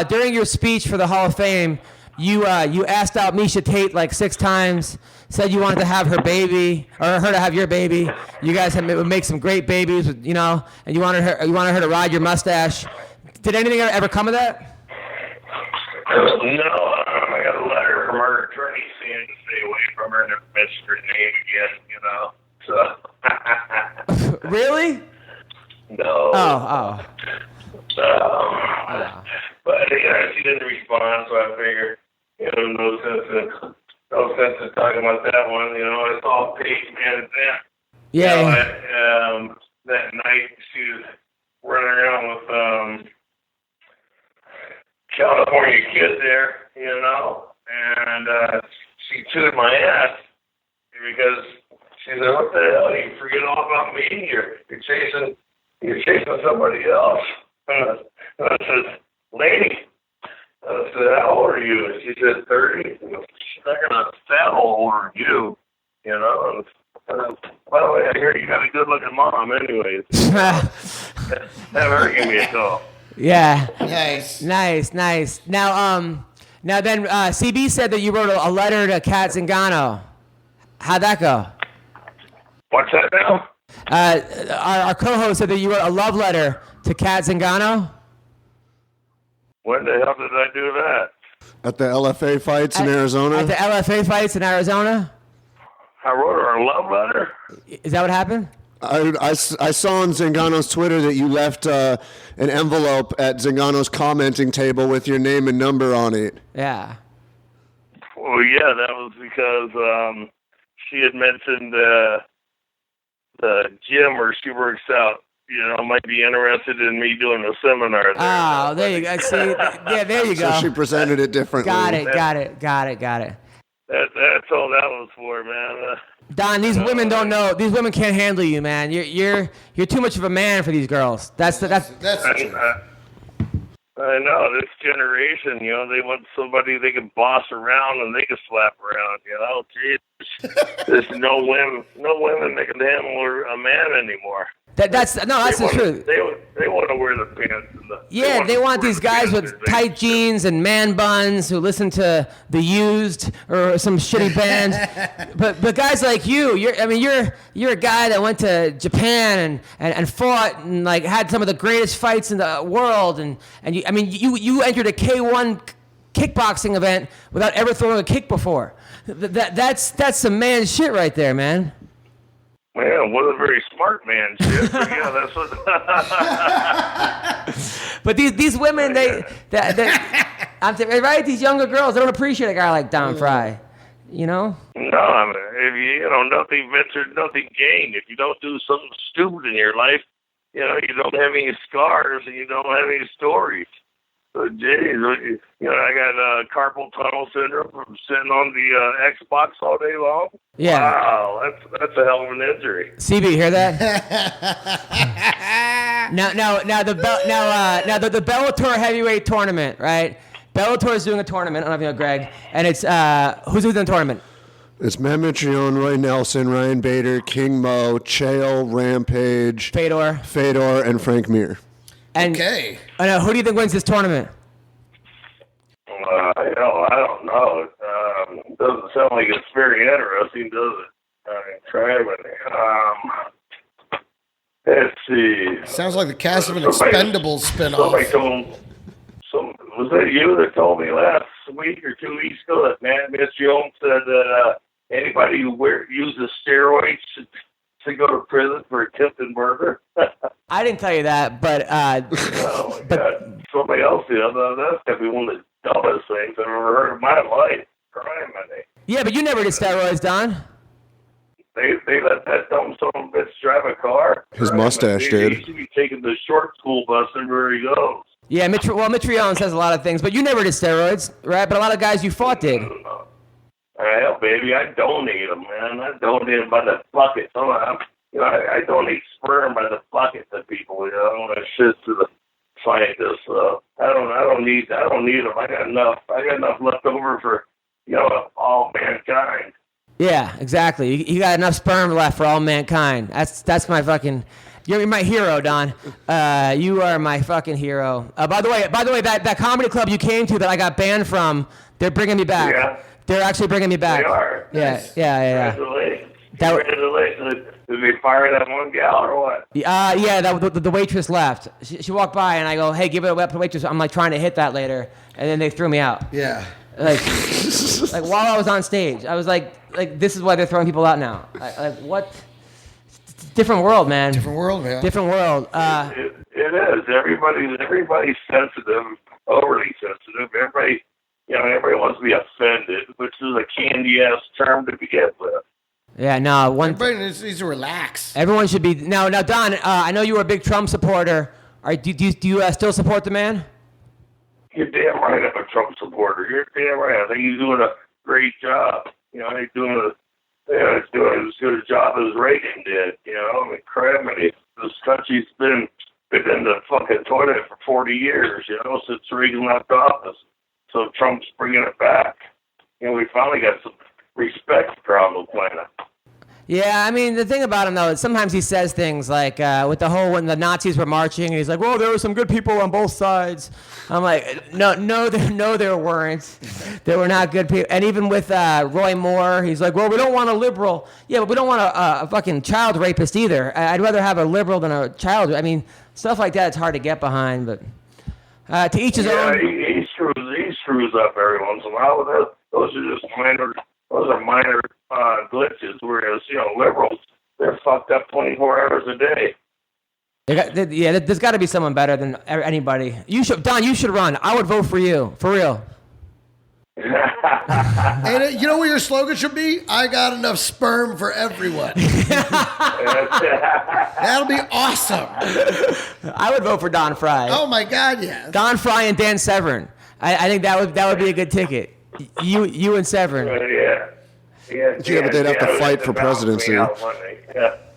during your speech for the Hall of Fame, you asked out Misha Tate like 6 times. Said you wanted to have her baby, or her to have your baby. You guys would make some great babies, you know, and you wanted her to ride your mustache. Did anything ever come of that? No, I got a letter from her attorney saying to stay away from her and never mention her name again. You know, so. Really? No. Oh. But she didn't respond, so I figured, you know, no sense in talking about that one. You know, it's all paid, man. It's that. Yeah. You know, that night she was running around with California kid there, and she chewed my ass because she said, "What the hell? You forget all about me? You're chasing somebody else." And I said, "Lady," I said, "how old are you?" And she said, 30. She's not gonna settle older than you, And, by the way, I hear you got a good-looking mom. Anyways, have her give me a call. Yeah. Nice. Nice. Now then, CB said that you wrote a letter to Kat Zingano. How'd that go? What's that now? Our co-host said that you wrote a love letter to Kat Zingano. When the hell did I do that? At the LFA fights in Arizona? At the LFA fights in Arizona? I wrote her a love letter. Is that what happened? I saw on Zingano's Twitter that you left an envelope at Zingano's commenting table with your name and number on it. Yeah. Well, yeah, that was because she had mentioned the gym where she works out, might be interested in me doing a seminar there. Oh, there you go. See, yeah, there you go. So she presented it differently. Got it. That's all that was for, man. Don, these women don't know. These women can't handle you, man. You're too much of a man for these girls. That's the truth. I know this generation. They want somebody they can boss around and they can slap around. Geez, there's no women that can handle a man anymore. That's the truth. They want to wear the pants. They want these guys with tight jeans and man buns who listen to The Used or some shitty band. But guys like you're a guy that went to Japan and fought and like had some of the greatest fights in the world and you entered a K1 kickboxing event without ever throwing a kick before. That's some man shit right there, man. Man, wasn't a very smart man shit. But yeah, that's what. But these women, right? These younger girls, they don't appreciate a guy like Don Frye. No, I mean, if nothing ventured, nothing gained. If you don't do something stupid in your life, you don't have any scars and you don't have any stories. So, geez, I got carpal tunnel syndrome from sitting on the Xbox all day long. Yeah. Wow, that's a hell of an injury. CB, hear that? now the Bellator heavyweight tournament, right? Bellator is doing a tournament. I don't know if you know Greg, and it's who's doing the tournament? It's Mehmet Trion, Roy Nelson, Ryan Bader, King Mo, Chael, Rampage, Fedor, and Frank Mir. And, okay. Who do you think wins this tournament? I don't know. It doesn't sound like it's very interesting, does it? Try it. Let's see. Sounds like the cast of an Expendables spinoff. Somebody was that you that told me last week or 2 weeks ago that Mitch Jones said that anybody who uses steroids should go to prison for attempted murder? I didn't tell you that, but oh my God. Somebody else did. That's got to be one of the dumbest things I've ever heard in my life. Crime, I think. Yeah, but you never did steroids, Don. They let that dumb son of a bitch drive a car. His mustache did. He should be taking the short school bus everywhere he goes. Yeah, Mitch Trion says a lot of things, but you never did steroids, right? But a lot of guys you fought did. Hell, baby, I donate them, man. I donate them by the bucket. I donate sperm by the bucket to people. That shit to the scientists. I don't need them. I got enough left over for all mankind. Yeah, exactly. You got enough sperm left for all mankind. That's my fucking. You're my hero, Don. You are my fucking hero. By the way, that comedy club you came to that I got banned from, they're bringing me back. Yeah. They're actually bringing me back. They are. Yeah. Congratulations. Congratulations. Did they fire that one gal or what? Yeah. The waitress left. She walked by and I go, "Hey, give it up to the waitress." I'm like trying to hit that later, and then they threw me out. Yeah. Like while I was on stage, I was like this is why they're throwing people out now. What? It's a different world, man. Different world, man. Different world. It is. Everybody's sensitive, overly sensitive. Everybody wants to be offended, which is a candy-ass term to begin with. Yeah, no. Everybody needs to relax. Everyone should be now. Don, I know you were a big Trump supporter. Do you still support the man? You're damn right I'm a Trump supporter. You're damn right. I think he's doing a great job. You know, he's doing as good a job as Reagan did. You know, I mean, crap, this country's been in the fucking toilet for 40 years, you know, since Reagan left office. So Trump's bringing it back. You know, we finally got some respect around the planet. Yeah, I mean, the thing about him, though, is sometimes he says things like, with the whole, when the Nazis were marching, and he's like, well, there were some good people on both sides. I'm like, no, there weren't. There were not good people. And even with Roy Moore, he's like, well, we don't want a liberal. Yeah, but we don't want a fucking child rapist either. I'd rather have a liberal than a child. I mean, stuff like that, it's hard to get behind, but to each his own. He screws up every once in a while. Those are just minor glitches, whereas, you know, liberals, they're fucked up 24 hours a day. There's got to be someone better than anybody. Don, you should run. I would vote for you, for real. And you know what your slogan should be? I got enough sperm for everyone. That'll be awesome. I would vote for Don Frye. Oh my God, yeah. Don Frye and Dan Severn. I think that would be a good ticket. You and Severn. Yeah, but they'd have to fight for presidency.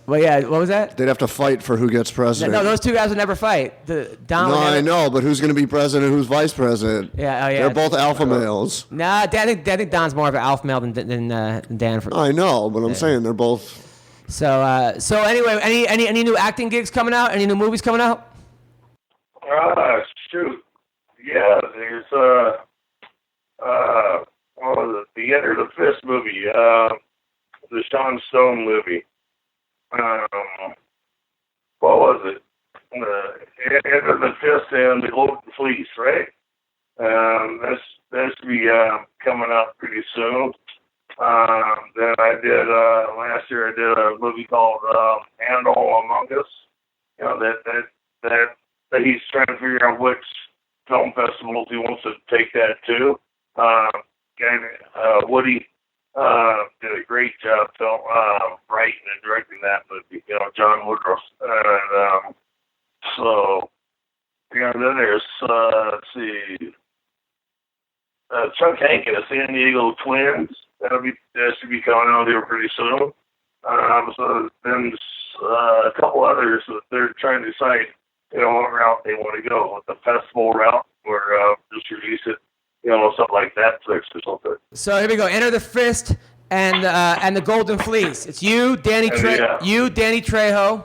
Well, yeah, what was that? They'd have to fight for who gets president. No, those two guys would never fight. I know, but who's going to be president? Who's vice president? Yeah, They're both alpha males. Nah, I think Don's more of an alpha male than Dan. I know, but I'm saying they're both. So anyway, any new acting gigs coming out? Any new movies coming out? Shoot. Yeah, there's what was it? The Enter the Fist movie, the Sean Stone movie. What was it? Enter the Fist and the Golden Fleece, right? That should be coming out pretty soon. Then I did last year. I did a movie called Animal Among Us. You know that he's trying to figure out which film festivals he wants to take that to. Woody did a great job writing and directing that movie. You know, John Woodruff. And so, you know, then there's let's see, Chuck Hank and the San Diego Twins. That should be coming out here pretty soon. So then a couple others that they're trying to decide, you know, what route they want to go, with the festival route or just release it, you know, something like Netflix or something. So here we go. Enter the Fist and the Golden Fleece. It's you, Danny Trejo,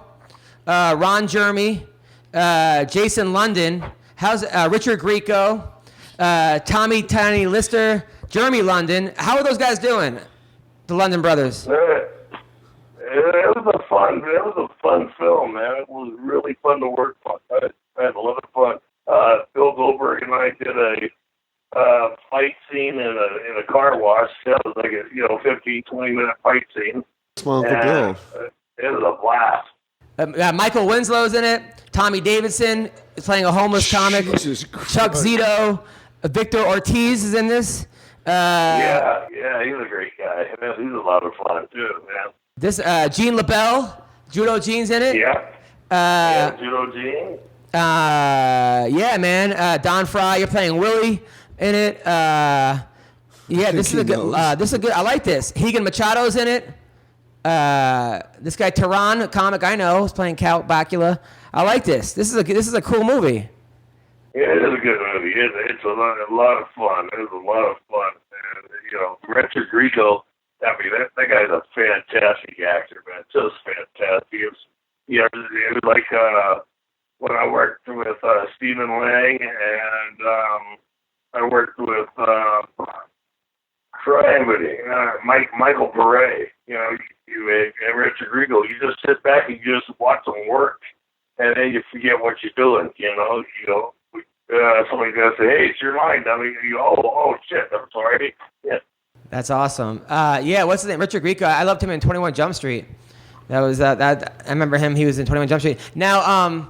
Ron Jeremy, Jason London, Richard Grieco, Tommy Tiny Lister, Jeremy London. How are those guys doing? The London brothers. It was a fun film, man. It was really fun to work on. I had a lot of fun. Bill Goldberg and I did a fight scene in a car wash. That was like a 15-20 minute fight scene. Small Bill. It was a blast. Michael Winslow's in it. Tommy Davidson is playing a homeless comic. Chuck Zito, Victor Ortiz is in this. Yeah, he's a great guy. He's a lot of fun too, man. This Gene LaBelle, Judo Gene's in it. Yeah. Judo Gene. Yeah, man. Don Frye, you're playing Willie in it. Yeah, this is a good. I like this. Higan Machado's in it. This guy Tehran, a comic I know, is playing Count Bakula. I like this. This is a cool movie. Yeah, it is a good movie. It's a lot of fun. It's a lot of fun. And, Richard Grieco, I mean, that guy's a fantastic actor, man. Just fantastic. It was like when I worked with Stephen Lang and I worked with Michael Pare. And Richard Grieco. You just sit back and you just watch them work, and then you forget what you're doing. Somebody's gonna say, "Hey, it's your line." I mean, oh shit, I'm sorry. Yeah. That's awesome. Yeah, what's his name? Richard Grieco. I loved him in 21 Jump Street. That was that. I remember him. He was in 21 Jump Street. Now,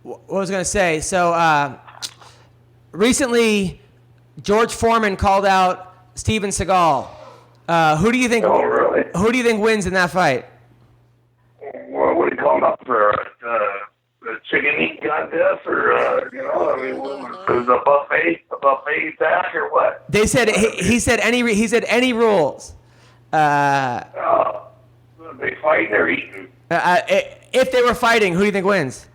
what was I gonna say? So, recently, George Foreman called out Steven Seagal. Who do you think? Oh, really? really. Who do you think wins in that fight? Well, what are you calling up for? A chicken eat contest, or I mean, is a buffet back, or what? They said he said any rules. They fighting or eating? If they were fighting, who do you think wins?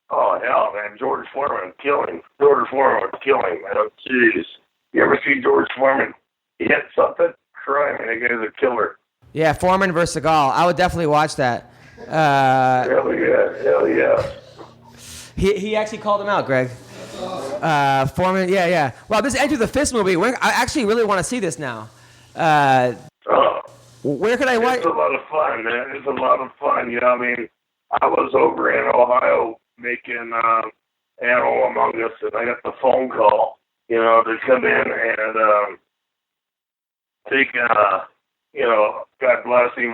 Oh hell, man! George Foreman would kill him. George Foreman would kill him. Man. Jeez, you ever see George Foreman hit something? Try him, that guy's a killer. Yeah, Foreman versus Seagal. I would definitely watch that. Hell yeah. He actually called him out, Greg. Foreman, yeah. Well, this Enter the Fist movie. I actually really want to see this now. Where could I watch? It's a lot of fun, man. It's a lot of fun. You know, I mean, I was over in Ohio making Animal Among Us, and I got the phone call, to come in and take, God bless him,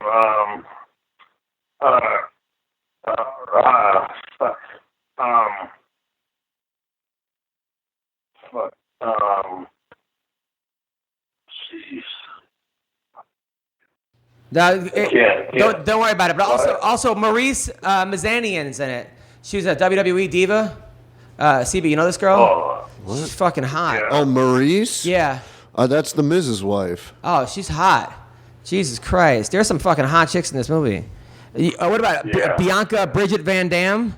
jeez. Don't worry about it. But also Maurice Mazanian's in it. She was a WWE diva. CB, you know this girl? She's fucking hot. Yeah. Oh, Maurice? Yeah. That's the Mrs. wife. Oh, she's hot. Jesus Christ. There's some fucking hot chicks in this movie. What about Bianca Bridget Van Dam?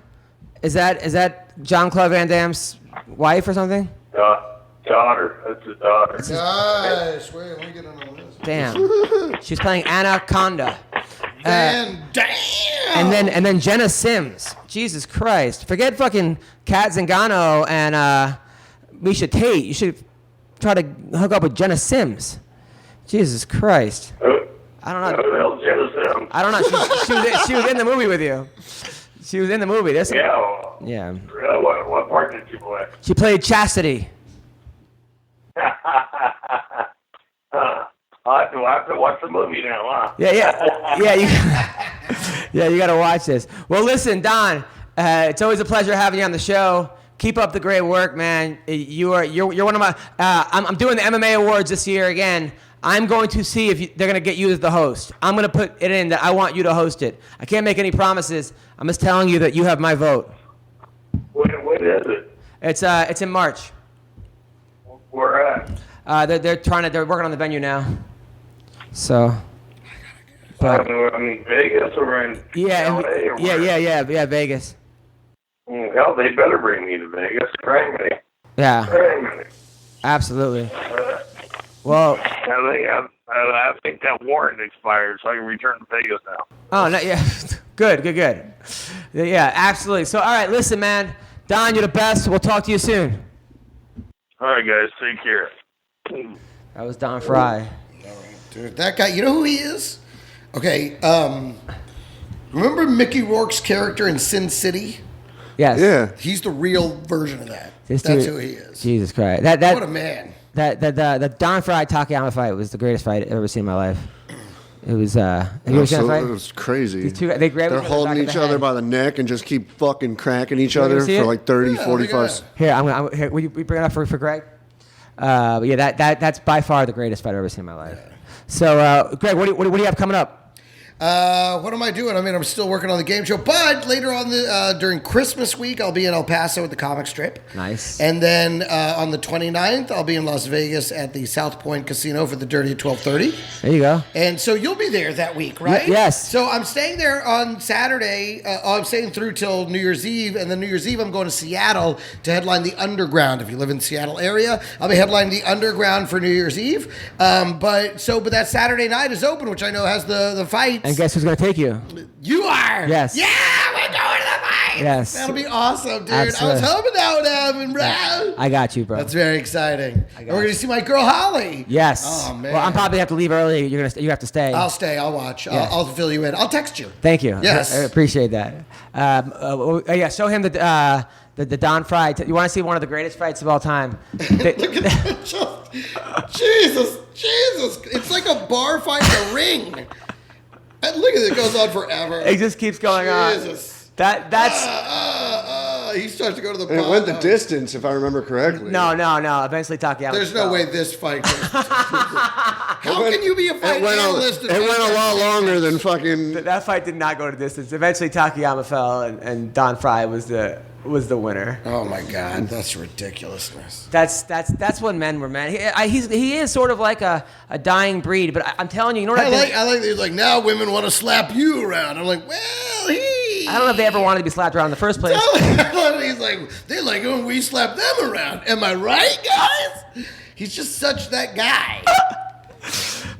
Is that Jean-Claude Van Damme's wife or something? Daughter. That's his daughter. Nice. Wait, let me get on this. Damn. She's playing Anaconda. Damn. And then Jenna Sims. Jesus Christ. Forget fucking Kat Zingano and Misha Tate. You should try to hook up with Jenna Sims. Jesus Christ. I don't know. Who the hell's Jenna Sims? I don't know. She was in the movie with you. She was in the movie. Yeah. What part did she play? She played Chastity. I'll have to watch the movie now, huh? Yeah. You got to watch this. Well, listen, Don. It's always a pleasure having you on the show. Keep up the great work, man. You're one of my. I'm doing the MMA awards this year again. I'm going to see if they're going to get you as the host. I'm going to put it in that I want you to host it. I can't make any promises. I'm just telling you that you have my vote. When is it? It's in March. Where at? They're working on the venue now. So. But I mean, Vegas or in LA or yeah, Vegas. Hell, they better bring me to Vegas. Crank me. Yeah. Crank me. Absolutely. Well, I think that warrant expired, so I can return to Vegas now. Oh, no, yeah. Good. Yeah, absolutely. So, all right, listen, man. Don, you're the best. We'll talk to you soon. All right, guys. Take care. That was Don Frye. Dude, that guy, you know who he is? Okay, remember Mickey Rourke's character in Sin City? Yes. Yeah. He's the real version of that. This That's dude- who he is. Jesus Christ. What a man. The Don Frye Takayama fight was the greatest fight I've ever seen in my life. It was, have you ever seen that fight? It was crazy. These two, they grab They're each other holding back of each the other head. by the neck and just keep fucking cracking each You ever other see for it? like 30, Yeah, 45 look at seconds. Here, here, will you bring it up for Greg? But yeah, that's by far the greatest fight I've ever seen in my life. So, Greg, what do you have coming up? What am I doing? I mean, I'm still working on the game show, but later on during Christmas week, I'll be in El Paso at the comic strip. Nice. And then on the 29th, I'll be in Las Vegas at the South Point Casino for the Dirty at 12:30. There you go. And so you'll be there that week, right? Yes. So I'm staying there on Saturday. I'm staying through till New Year's Eve, and then New Year's Eve I'm going to Seattle to headline the Underground. If you live in the Seattle area, I'll be headlining the Underground for New Year's Eve. But that Saturday night is open, which I know has the fights. And guess who's going to take you? You are. Yes. Yeah, we're going to the fight. Yes. That'll be awesome, dude. Absolutely. I was hoping that would happen, bro. I got you, bro. That's very exciting. And we're going to see my girl Holly. Yes. Oh, man. Well, I'm probably have to leave early. You have to stay. I'll stay. I'll watch. Yeah. I'll fill you in. I'll text you. Thank you. Yes. I appreciate that. Yeah, show him the Don Frye. You want to see one of the greatest fights of all time? Look at that. Jesus. It's like a bar fight in a ring. And look at it. It goes on forever. It just keeps going on. Jesus. That's. He starts to go to the And it went the bottom. distance, if I remember correctly. No. Eventually, Takayama. There's no way this fight goes. How can you be a fight analyst? It went a lot longer than fucking. That fight did not go to distance. Eventually, Takayama fell, and Don Frye was the winner. Oh my God, that's ridiculousness. That's when men were men. He is sort of like a dying breed. But I'm telling you, you know what I like. He's like, now women want to slap you around. I'm like, well, I don't know if they ever wanted to be slapped around in the first place. He's like, they like it when we slap them around. Am I right, guys? He's just such that guy.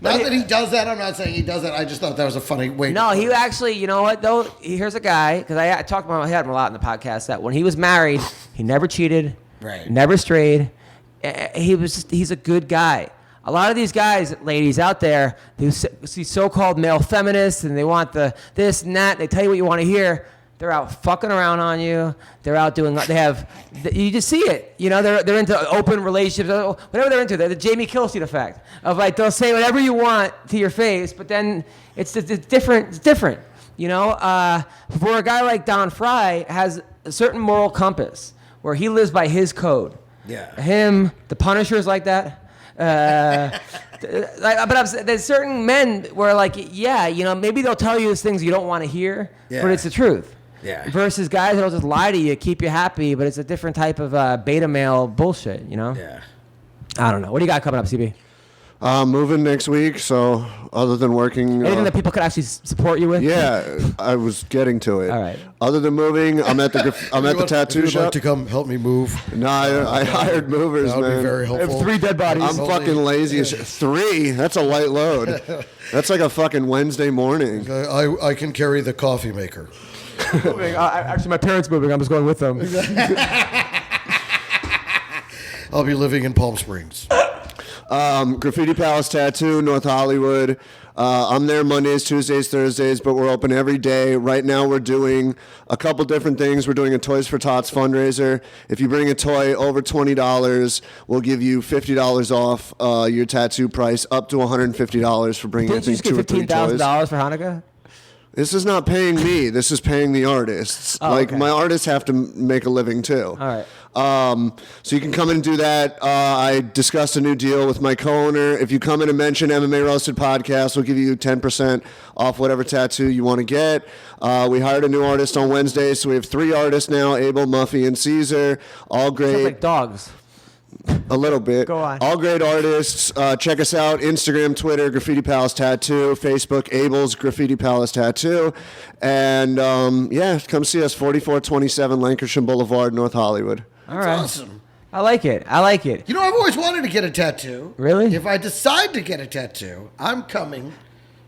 Not that he does that. I'm not saying he does that. I just thought that was a funny way. No, he actually, you know what, though? Here's a guy, because I talked about him a lot in the podcast, that when he was married, he never cheated, right? Never strayed. He's a good guy. A lot of these guys, ladies out there, they see so-called male feminists, and they want the this and that. They tell you what you want to hear. They're out fucking around on you. They're out doing. You just see it. You know, they're into open relationships, whatever they're into. They're the Jamie Kilstein effect of like they'll say whatever you want to your face, but then it's different. It's different. You know, for a guy like Don Frye has a certain moral compass where he lives by his code. Yeah. Him, the Punisher's like that. There's certain men where like, yeah, you know, maybe they'll tell you things you don't want to hear, but it's the truth. Yeah. Versus guys that'll just lie to you, keep you happy, but it's a different type of beta male bullshit, you know? Yeah. I don't know. What do you got coming up, CB? Moving next week, so other than working... Anything that people could actually support you with? Yeah, I was getting to it. All right. Other than moving, I'm at the tattoo If you'd shop. like to come help me move. No, I hired movers, That would man. be very I helpful. have 3 dead bodies. I'm fucking lazy as shit. 3? That's a light load. That's like a fucking Wednesday morning. I can carry the coffee maker. Actually, my parents moving. I'm just going with them. I'll be living in Palm Springs. Graffiti Palace Tattoo, North Hollywood. I'm there Mondays, Tuesdays, Thursdays, but we're open every day. Right now we're doing a couple different things. We're doing a Toys for Tots fundraiser. If you bring a toy over $20, we'll give you $50 off your tattoo price, up to $150 for bringing, Didn't you just get 2 or 3 toys. $15,000 for Hanukkah? This is not paying me. This is paying the artists. Okay. My artists have to make a living too. All right. So you can come in and do that. I discussed a new deal with my co-owner. If you come in and mention MMA Roasted Podcast, we'll give you 10% off whatever tattoo you want to get. We hired a new artist on Wednesday, so we have 3 artists now, Abel, Muffy, and Caesar. All great. Sounds like dogs. A little bit. Go on. All great artists. Check us out. Instagram, Twitter, Graffiti Palace Tattoo. Facebook, Abel's Graffiti Palace Tattoo. And, come see us, 4427 Lancashire Boulevard, North Hollywood. All right. Awesome. I like it. You know, I've always wanted to get a tattoo. Really? If I decide to get a tattoo, I'm coming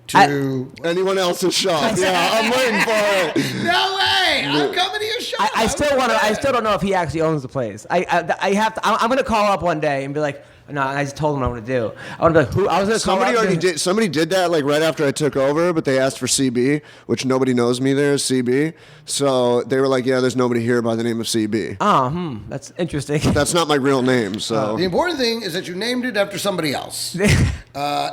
to... Anyone else's shop. Yeah, I'm waiting for it. No way! I'm coming to your shop. I still don't know if he actually owns the place. I'm gonna call up one day and be like, no, I just told him what I want to do. I want to be like, who? I was gonna call Somebody up already and- did. Somebody did that like right after I took over, but they asked for CB, which nobody knows me there as CB. So they were like, "Yeah, there's nobody here by the name of CB." Oh, that's interesting. That's not my real name. So The important thing is that you named it after somebody else.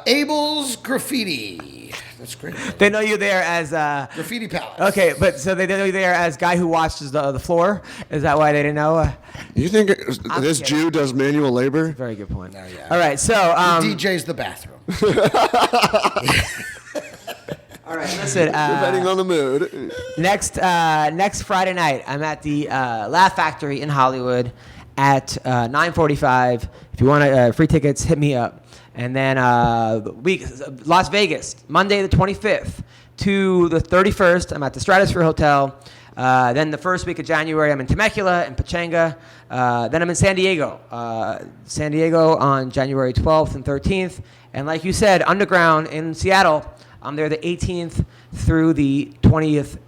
Abel's Graffiti. That's great. They know you there as Graffiti Palace. okay, but so they know you there as guy who washes the floor. Is that why they didn't know? you think this kidding. Jew does manual labor? Very good point. yeah. All right, so DJ's the bathroom. all right, listen. Depending on the mood. Next Friday night, I'm at the Laugh Factory in Hollywood at 9:45. If you want free tickets, hit me up. And then Las Vegas, Monday the 25th to the 31st, I'm at the Stratosphere Hotel. Then the first week of January, I'm in Temecula and Pachanga. Then I'm in San Diego. San Diego on January 12th and 13th. And like you said, Underground in Seattle, I'm there the 18th through the 20th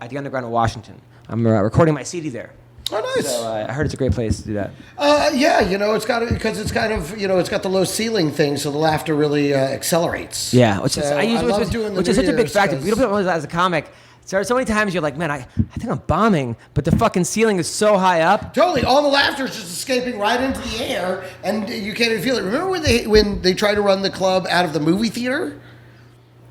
at the Underground in Washington. I'm recording my CD there. Oh, nice. So I heard it's a great place to do that. Yeah, you know, it's got because it's kind of, you know, it's got the low ceiling thing, so the laughter really accelerates. Yeah, which is So I love doing the which is New such a big Year's factor. 'cause- You don't realize that as a comic. So many times you're like, man, I think I'm bombing, but the fucking ceiling is so high up. Totally, all the laughter is just escaping right into the air, and you can't even feel it. Remember when they tried to run the club out of the movie theater?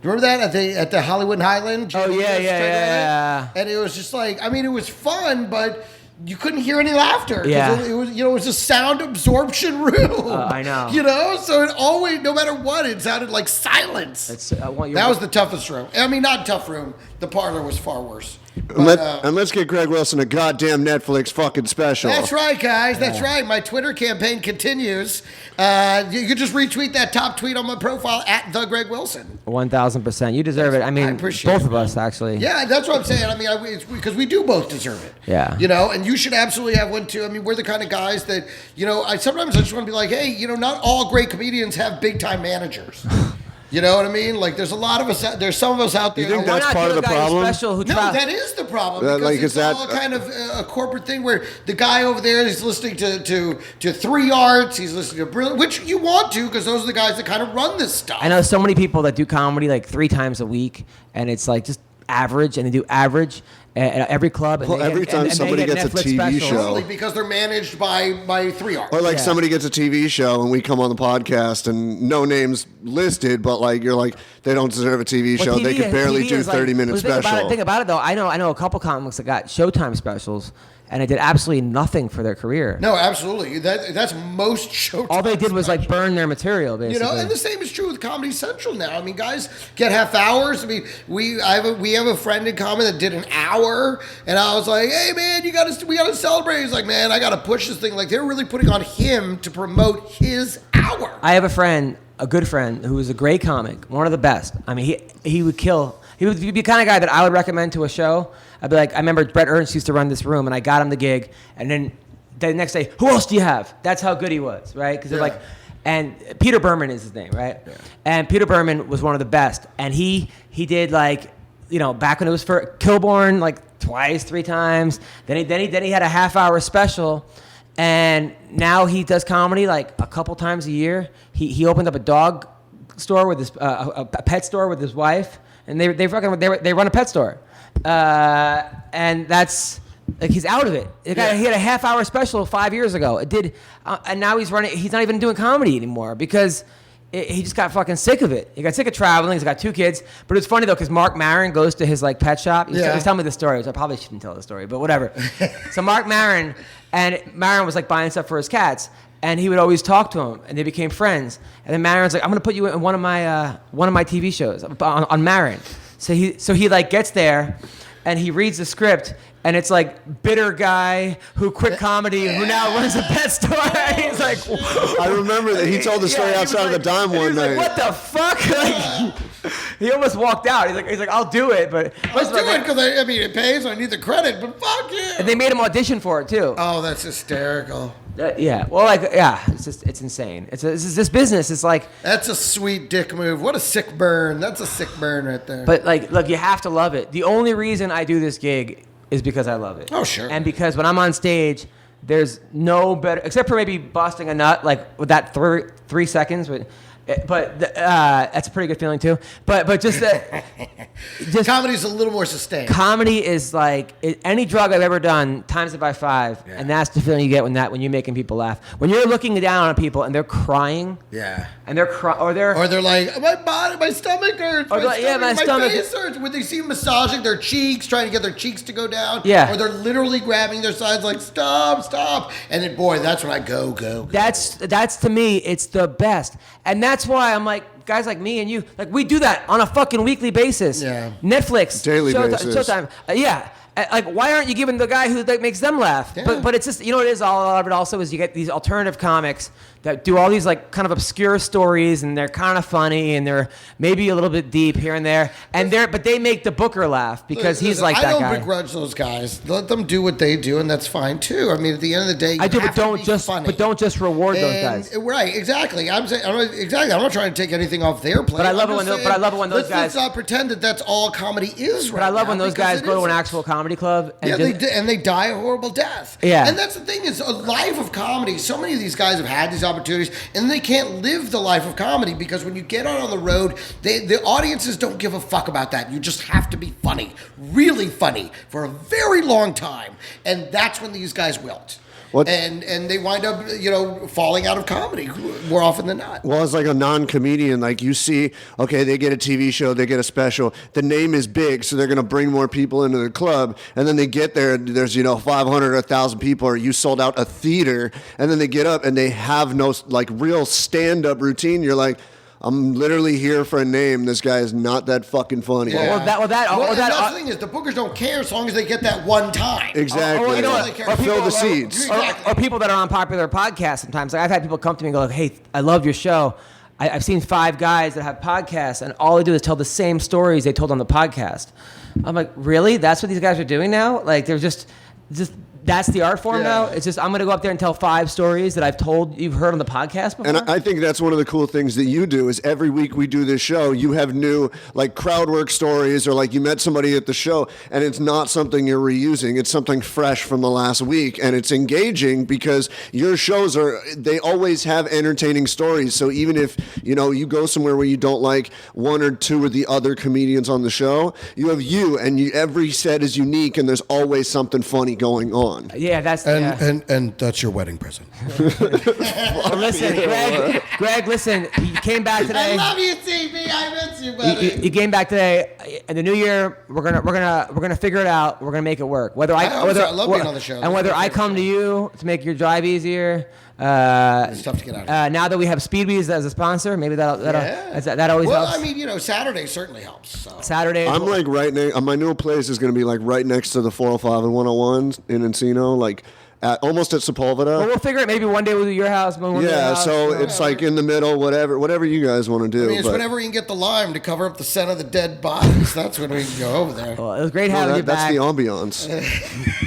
Remember that at the Hollywood Highland? Oh, yeah. And it was just like, I mean, it was fun, but you couldn't hear any laughter. 'Cause Yeah. it was, it was a sound absorption room. I know. So it always, no matter what, it sounded like silence. That was the toughest room. I mean, not tough room. The parlor was far worse. But, And let's get Greg Wilson a goddamn Netflix fucking special. that's right, guys. That's right. My Twitter campaign continues. You can just retweet that top tweet on my profile at the Greg Wilson. 1,000%. You deserve it. I mean, appreciate both it, of us actually. Yeah, that's what I'm saying. I mean, it's because we do both deserve it. Yeah. And you should absolutely have one too. I mean, we're the kind of guys that, I sometimes I just want to be like, hey, not all great comedians have big time managers. You know what I mean? Like, there's a lot of us. There's some of us out there. You think Why that's not part do of a the guy who's problem? special who No, tra- that is the problem. Like, Because is it's that- all kind of a corporate thing where the guy over there is listening to 3 Arts. He's listening to Brilliant, which you want to, because those are the guys that kind of run this stuff. I know so many people that do comedy like 3 times a week, and it's like just average, and they do average at every club. And Well, every time somebody gets a TV show. Totally, because they're managed by 3 Arts. Or like Yeah. somebody gets a TV show and we come on the podcast and no names listed, but like you're like they don't deserve a TV show. They could barely do 30-minute special. Think about it though. I know a couple comics that got Showtime specials, and it did absolutely nothing for their career. No, absolutely. That's most Showtime. All they did was like burn their material, basically. And the same is true with Comedy Central now. I mean, guys get half hours. I mean, we have a friend in common that did an hour, and I was like, hey man, we gotta celebrate. He's like, man, I gotta push this thing. Like, they're really putting on him to promote his hour. I have a good friend who was a great comic, one of the best. I mean, he would kill. He would be the kind of guy that I would recommend to a show. I'd be like, I remember Brett Ernst used to run this room, and I got him the gig, and then the next day, who else do you have? That's how good he was, right? Because they're like, and Peter Berman is his name, right? Yeah. And Peter Berman was one of the best, and he did like, back when it was for Kilborn, like twice, 3 times. Then he had a half-hour special. And now he does comedy like a couple times a year. He opened up a dog store with his a pet store with his wife, and they run a pet store, and that's like he's out of it. He had a half-hour special 5 years ago. It did, and now he's running. He's not even doing comedy anymore because he just got fucking sick of it. He got sick of traveling. He's got 2 kids. But it's funny though because Mark Maron goes to his like pet shop. He's telling me the story. So I probably shouldn't tell the story, but whatever. So Mark Maron was like buying stuff for his cats, and he would always talk to him, and they became friends. And then Maron's like, I'm gonna put you in one of my TV shows on Maron. So he like gets there, and he reads the script. And it's like bitter guy who quit comedy who now runs a pet store. He's like, I remember that he told the story outside of the Dime one night. Like, what the fuck? Like, he almost walked out. He's like, I'll do it, but Let's do it because I mean it pays. I need the credit, but fuck you. And they made him audition for it too. Oh, that's hysterical. It's insane. It's this business. It's like that's a sweet dick move. What a sick burn. That's a sick burn right there. But like, look, you have to love it. The only reason I do this gig is because I love it. Oh, sure. And because when I'm on stage, there's no better, except for maybe busting a nut, like with that 3 seconds. But that's a pretty good feeling too. But just comedy's a little more sustained. Comedy is like any drug I've ever done times it by 5, and that's the feeling you get when you're making people laugh. When you're looking down on people and they're crying, and they're they're like, my body, my stomach hurts, my stomach face hurts. When they see them massaging their cheeks, trying to get their cheeks to go down, or they're literally grabbing their sides like stop, and then boy, that's when I go. That's to me, it's the best, and that's why I'm like, guys like me and you, like we do that on a fucking weekly basis. Yeah. Netflix, daily basis. Showtime. Like, why aren't you giving the guy who like, makes them laugh? Yeah. But it's just, you know what it is, all of it also is you get these alternative comics that do all these like kind of obscure stories, and they're kind of funny, and they're maybe a little bit deep here and there, but they make the booker laugh because he's like that guy. I don't begrudge those guys. Let them do what they do, and that's fine too. I mean, at the end of the day, I do, but don't just reward those guys. Right? Exactly. I'm not trying to take anything off their plate. But I love it when those guys. Let's not pretend that that's all comedy is. Right. But I love now, when those guys go to an actual comedy club. And they die a horrible death. Yeah. And that's the thing is a life of comedy. So many of these guys have had these opportunities, and they can't live the life of comedy because when you get out on the road, the audiences don't give a fuck about that. You just have to be funny, really funny, for a very long time, and that's when these guys wilt. What? and they wind up, falling out of comedy more often than not. Well, as like a non-comedian, like you see, okay, they get a TV show, they get a special. The name is big, so they're going to bring more people into the club. And then they get there, and there's 500 or 1,000 people, or you sold out a theater. And then they get up and they have no like real stand-up routine. You're like, I'm literally here for a name. This guy is not that fucking funny. Yeah. Well, the thing is, the bookers don't care as long as they get that one time. Exactly. Or Fill the seats. Or people that are on popular podcasts sometimes. Like I've had people come to me and go, hey, I love your show. I've seen 5 guys that have podcasts, and all they do is tell the same stories they told on the podcast. I'm like, really? That's what these guys are doing now? Like, they're just that's the art form now? It's just, I'm going to go up there and tell 5 stories that I've told you've heard on the podcast before? And I think that's one of the cool things that you do is every week we do this show, you have new like crowd work stories, or like you met somebody at the show, and it's not something you're reusing. It's something fresh from the last week, and it's engaging because your shows they always have entertaining stories. So even if, you go somewhere where you don't like 1 or 2 of the other comedians on the show, you have every set is unique, and there's always something funny going on. Yeah, that's And that's your wedding present. Listen, Greg, listen. You came back today. I love you, CB. I miss you, buddy. You came back today. In the new year, we're gonna figure it out. We're gonna make it work. I love being on the show. And whether I come to you to make your drive easier. It's tough to get out of. Now that we have Speedweeds as a sponsor, maybe that always helps. I mean, Saturday certainly helps. So. Saturday. I'm like right next. My new place is going to be like right next to the 405 and 101 in Encino, like almost at Sepulveda. Well, we'll figure it. Maybe one day we'll do your house. It's like in the middle, whatever you guys want to do. It's whenever we can get the lime to cover up the scent of the dead bodies. That's when we can go over there. Well, it was great having you back. That's the ambiance.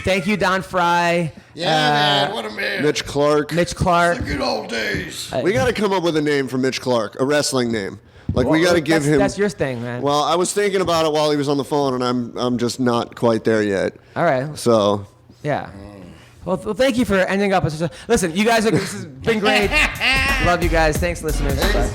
Thank you, Don Frye. Yeah, man, what a man. Mitch Clarke. The good old days. We got to come up with a name for Mitch Clarke, a wrestling name. Like we got to give him. That's your thing, man. Well, I was thinking about it while he was on the phone, and I'm just not quite there yet. All right. So. Yeah. Well, thank you for ending up. Listen, you guys this has been great. Love you guys. Thanks, listeners. Bye.